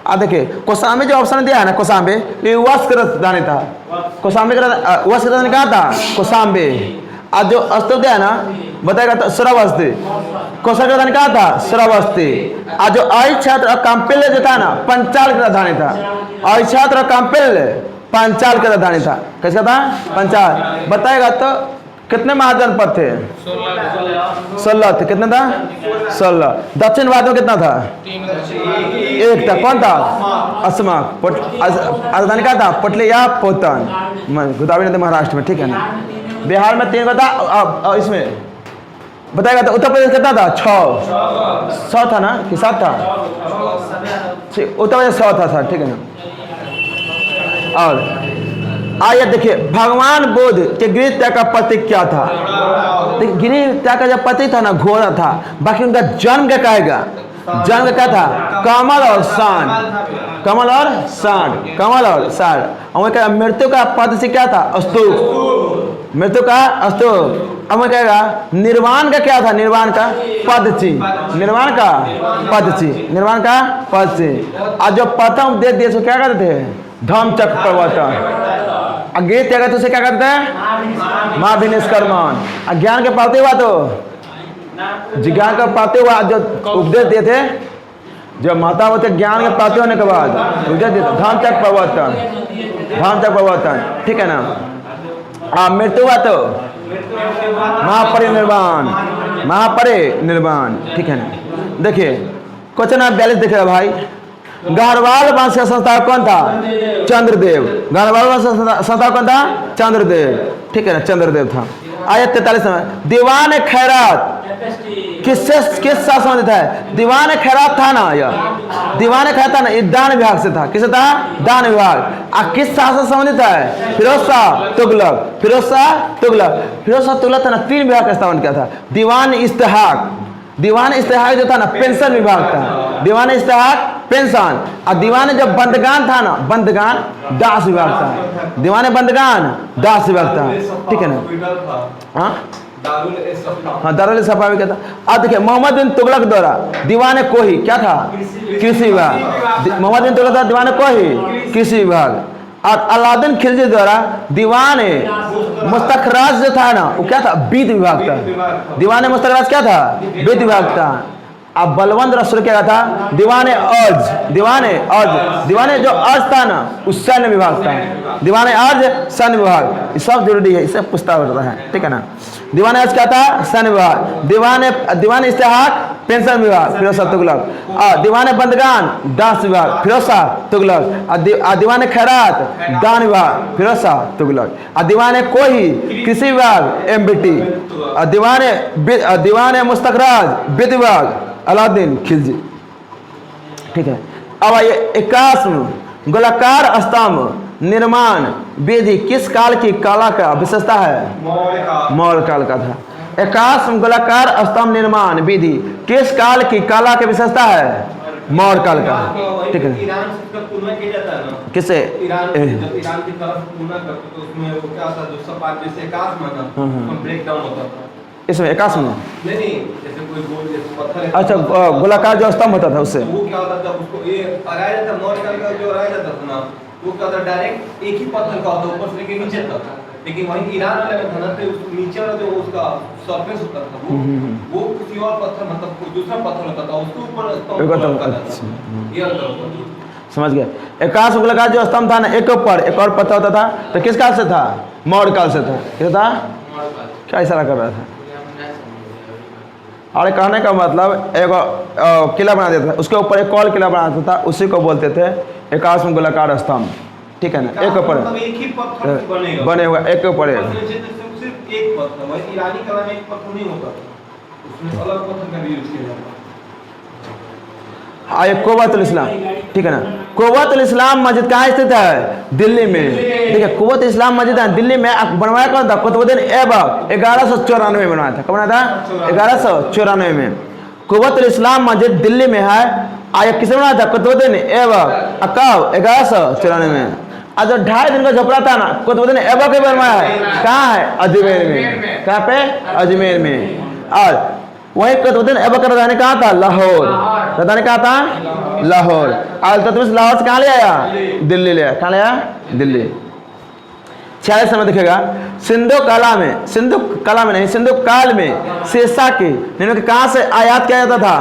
अब देखिए कौशाम्बी जो ऑप्शन दिया है ना, कौशाम्बी ये वत्स की राजधानी था। कौशाम्बी का वत्स की राजधानी कहाँ था? कौशाम्बी। आज जो अस्तु दिया है ना, बताएगा तो श्रावस्ती। कौशल की राजधानी कहाँ था? श्रावस्ती। आज जो आई छात्र और काम्पिल्य जो था ना, पंचाल की राजधानी था। आई छात्र और काम्पिल्य पंचाल की राजधानी था। कैसा था? पंचाल। बताएगा तो कितने महाजनपद थे? 16 थे। कितने था? 16। दक्षिण भारत में कितना था? 1 था। कौन था? अस्माक। राजधानी क्या था? पटलिया पोतन, गोदावरी नदी महाराष्ट्र में, ठीक है ना। बिहार में 3 था। इसमें बताएगा तो उत्तर प्रदेश कितना था? 6 था ना, कि 7 था? उत्तर प्रदेश 6 था, ठीक है ना। और आइए देखिए भगवान बुद्ध के गृह त्याग का प्रतीक क्या था? गृह त्याग का जब प्रतीक था ना, घोड़ा था। बाकी उनका जन्म क्या कहेगा? जन्म क्या था? कमल और सांड। कमल और सांड। कमल और सांड। और मृत्यु का पद से क्या था? स्तूप। मृत्यु का स्तूप। अब मैं कहेगा निर्वाण का क्या था, निर्वाण का पदची, निर्वाण का पदची, निर्वाण का पदची। और जो प्रथम उपदेश दिए उसको क्या कहते थे, धम्मचक्र प्रवर्तन। अज्ञात क्या कहते, उसे क्या कहते हैं, महाभिनिष्कर्मण। अज्ञान के पाते हुआ तो ज्ञान का पाते हुआ जो उपदेश दिए थे, जो माता होते ज्ञान के प्राप्ति होने के बाद उपदेश दिए थे, धम्मचक्र प्रवर्तन, धम्मचक्र प्रवर्तन, ठीक है ना। मृत्यु हुआ तो महापरिनिर्वाण, महापरिनिर्वाण, ठीक है ना। देखिए क्वेश्चन आप 42 देखेगा भाई, गढ़वाल वंश का संस्थापक कौन था, चंद्रदेव। गढ़वाल वंश का संस्थापक कौन था, चंद्रदेव, ठीक है ना, चंद्रदेव था। आयत 43 में दीवान खैरात किससे, किस साथ संबंधित है, दीवान खैरात था ना, यह दीवान खैरात था ना, ये दान विभाग से था। किससे था, दान विभाग। किस साथ से संबंधित है, फिरोज शाह तुगलक, फिरोज शाह तुगलक। फिरोज शाह तुगलक था ना, 3 विभाग का स्थापन किया था। दीवान इस्तेहाक, दीवान इस्तेहाक जो था ना पेंशन विभाग था, दीवान इस्तेहाक पेंशन। और दीवान जब बंदगान था ना, बंदगान दास विभाग था, दीवान बंदगान दास विभाग था, ठीक है ना। हाँ हाँ, दारुल सफा भी क्या था। अब देखिए मोहम्मद बिन तुगलक द्वारा दीवान कोही क्या था, कृषि विभाग। मोहम्मद बिन तुगलक द्वारा दीवान कोही कृषि विभाग। और अलाउद्दीन खिलजी द्वारा दीवान मुस्तखराज जो था ना, वो क्या था, वित्त विभाग था। दीवान मुस्तखराज क्या था, वित्त विभाग था। अब बलवंत रसूल क्या था, दीवान अर्ज, दीवान अर्ज, दीवान जो अर्ज था ना उस सैन्य विभाग था, दीवान अर्ज सैन्य विभाग। ये सब जरूरी है, इससे पूछता होता है, ठीक है ना। दीवान अर्ज क्या था, सैन्य विभाग। दीवान इस्तेहाक पेंशन विभाग, फिरोज शाह तुगलक। और दीवान बंदगान दास विभाग, फिरोज शाह तुगलक। और दीवान खैरात दान विभाग, फिरोज शाह तुगलक। और दीवान कोही कृषि विभाग, MBT। और दीवान मुस्तखराज वित्त विभाग, अलाउद्दीन खिलजी, ठीक है। अब आइए 81 गोलाकार स्तंभ निर्माण विधि किस काल की कला का विशेषता है, मौर्य काल का था। 81 गोलाकार स्तंभ निर्माण विधि किस काल की कला की विशेषता है, मौर्य काल का, ठीक है। किसे, ईरान की तरफ तुलना करते तो उसमें वो क्या था, जो सपाट जैसे 81 माना ब्रेक डाउन होता था इसमें 81 में नहीं, जैसे कोई गोल जैसे पत्थर है, अच्छा गोलाकार जो स्तंभ होता था उससे वो क्या होता था, उसको ये अराया जाता, मौर्य काल का जो अराया जाता था ना, वो क्या होता, डायरेक्ट एक ही पत्थर का होता, ऊपर से लेके नीचे तक। लेकिन वहीं ईरान वाले में था ना, तो नीचे वाला जो उसका सरफेस होता था वो किसी और पत्थर, मतलब कोई दूसरा पत्थर होता था, उसके ऊपर स्तंभ, ये अंतर होता था, समझ गए। 81 गोलाकार जो स्तंभ था ना, एक ऊपर एक और पत्थर होता था, तो किस काल से था, मौर्य काल से था। क्या था, क्या इशारा कर रहा था, और कहने का मतलब एक किला बना देता था, उसके ऊपर एक और किला बना देता था, उसी को बोलते थे 81 गोलाकार स्तंभ, ठीक है ना। एक ऊपर एक ही पत्थर बने हुए, एक ऊपर एक पत्थर, वही ईरानी कला में एक पत्थर नहीं होता, उसमें अलग पत्थर का भी यूज किया जाता है। आइए कुव्वतुल इस्लाम, ठीक है ना। कुव्वतुल इस्लाम मस्जिद कहाँ स्थित है, दिल्ली में। देखिए कुव्वतुल इस्लाम मस्जिद है दिल्ली में। बनवाया कौन था, कुतुबुद्दीन ऐबक 1194 में बनाया था। कब बनाया था, 1194 में। कुव्वतुल इस्लाम मस्जिद दिल्ली में है। आइए किसने बनाया था, कुतुबुद्दीन ऐबक। कब, 1194 में। और जो 2.5 दिन का झोपड़ा था ना, कुतुबुद्दीन ऐबक ने बनवाया है। कहाँ है, अजमेर में। कहाँ पे, अजमेर में। और वही कुतुबुद्दीन ऐबक का राजधानी कहाँ था, लाहौर। राजधानी कहाँ था, लाहौर। और तो लाहौर से कहाँ ले आया, दिल्ली ले आया। कहाँ ले आया, दिल्ली। 46 समय दिखेगा, सिंधु कला में, सिंधु कला में नहीं, सिंधु काल में शीशा की निम्न के कहाँ से आयात किया जाता था।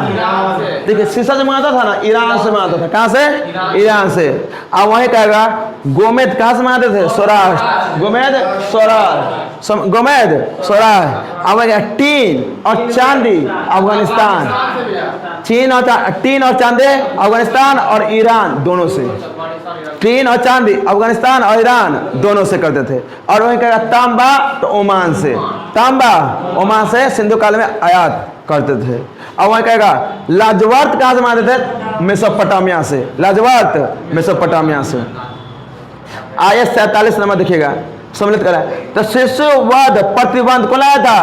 देखिए शीशा से मंगाता था ना, ईरान से मंगाता था। कहाँ से, ईरान से। अब वही कहेगा गोमेद कहाँ से मंगाते थे, सौराष्ट्र। गोमेद सौराष्ट्र, गोमेद सौराष्ट्र। अब टीन और चांदी अफगानिस्तान, टीन और चांदी अफगानिस्तान और ईरान दोनों से। टीन और चांदी अफगानिस्तान और ईरान दोनों से करते थे। और वही कहेगा तांबा तो ओमान से, तांबा ओमान से सिंधु काल में आयात करते थे। और वही कहेगा लाजवर्त कहाँ से मानते थे, मेसोपोटामिया से। लाजवर्त मेसोपोटामिया से। आयत 47 नंबर देखिएगा, सम्मिलित करा। तो शिशुवध प्रतिबंध को लाया था,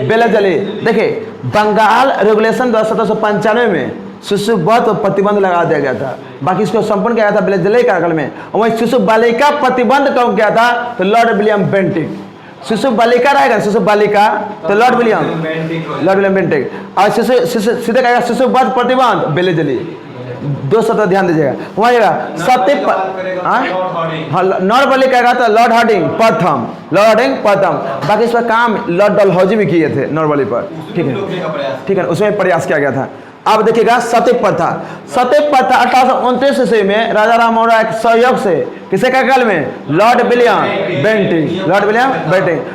बेलजली। देखिए बंगाल रेगुलेशन 1795 में शिशुवध पर प्रतिबंध लगा दिया गया था। बाकी इसको संपूर्ण किया गया था बेलजली कार्यकाल में। और वही शिशु बालिका प्रतिबंध कब किया था, तो लॉर्ड विलियम बेंटिक। शिशु बालिका रहेगा, शिशु बालिका तो लॉर्ड विलियम बेंटिक। और सीधे कहेगा शिशुवध प्रतिबंध बेलेजली। 2 शब्द ध्यान दीजिएगा वहाँ जगह हाँ नॉर्मली कहेगा तो लॉर्ड हार्डिंग प्रथम, लॉर्ड हार्डिंग प्रथम। बाकी इस पर काम लॉर्ड डलहौजी भी किए थे नॉर्मली पर, ठीक है, ठीक है, उसमें प्रयास किया गया था। अब देखिएगा सत्य प्रथा 1829 ईस्वी में राजा राम मोहन राय के सहयोग से किसे का काल में लॉर्ड विलियम बेंटिक।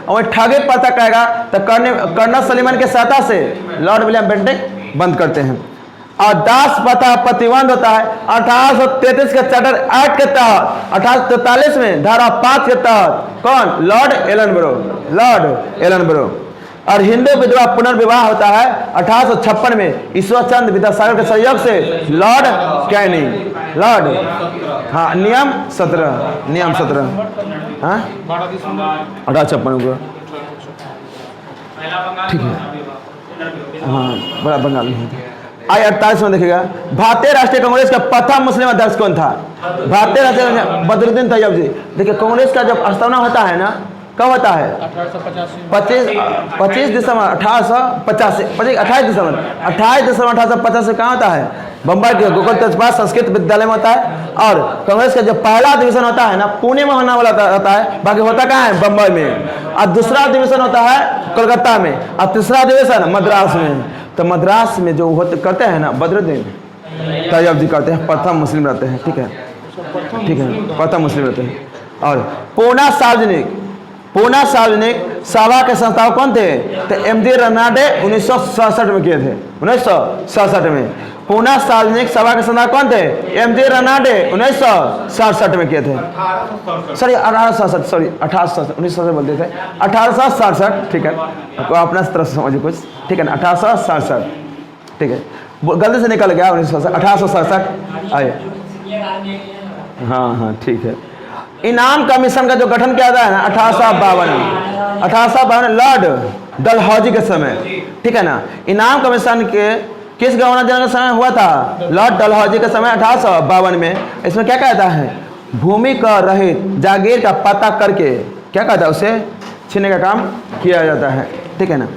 और ठगी प्रथा कहेगा तो कर्नल सलीमन के सहायता से लॉर्ड विलियम बेंटिक बंद करते हैं। और दास प्रथा प्रतिबंध होता है 1833 के चार्टर एक्ट के तहत। 1843 में धारा 5 के तहत कौन लॉर्ड एलनब्रो। और हिंदू विधवा पुनर्विवाह होता है 1856 में ईश्वरचंद विद्यासागर के सहयोग से लॉर्ड कैनिंग, हाँ नियम 17 हाँ 1856 को, ठीक है, हाँ बड़ा बंगाल में। आई 48 में देखिएगा भारतीय राष्ट्रीय कांग्रेस का प्रथम मुस्लिम अध्यक्ष कौन था? भारतीय राष्ट्रीय बदरुद्दीन तैयब जी। देखिए कांग्रेस का जब स्थापना होता है ना, कब होता है? 25 दिसंबर 1885, 28 दिसंबर 1885 कहाँ होता है? बम्बई के गोकुल तेजपाल संस्कृत विद्यालय में होता है। और कांग्रेस का जो पहला अधिवेशन होता है ना पुणे में होने वाला होता है, बाकी होता कहाँ है? बम्बई में। और दूसरा अधिवेशन होता है कोलकाता में, और तीसरा अधिवेशन मद्रास में। तो मद्रास में जो होते करते हैं ना बदरुद्दीन तैयब जी करते हैं, प्रथम मुस्लिम रहते हैं, ठीक है, प्रथम मुस्लिम रहते हैं। और पूना सार्वजनिक सभा के संस्थापक कौन थे? तो एमडी रनाडे 1967 में किए थे, 1967 में। पूना सार्वजनिक सभा के संस्थापक कौन थे? एमडी रनाडे 1967 में किए थे। सॉरी 1867 1967 बोलते थे, 1867, ठीक है, आपको अपना तरफ से समझिए कुछ, ठीक है ना, 1867, ठीक है, गलती से निकल गया 1867 आइए, हाँ ठीक है। इनाम कमीशन का जो गठन किया गया है ना 1852 लॉर्ड डलहौजी के समय, ठीक है ना। इनाम कमीशन के किस गवर्नर जनरल के समय हुआ था? लॉर्ड डलहौजी के समय 1852 में। इसमें क्या कहता है? भूमि का रहित जागीर का पता करके क्या कहता है, उसे छीनने का काम किया जाता है, ठीक है ना।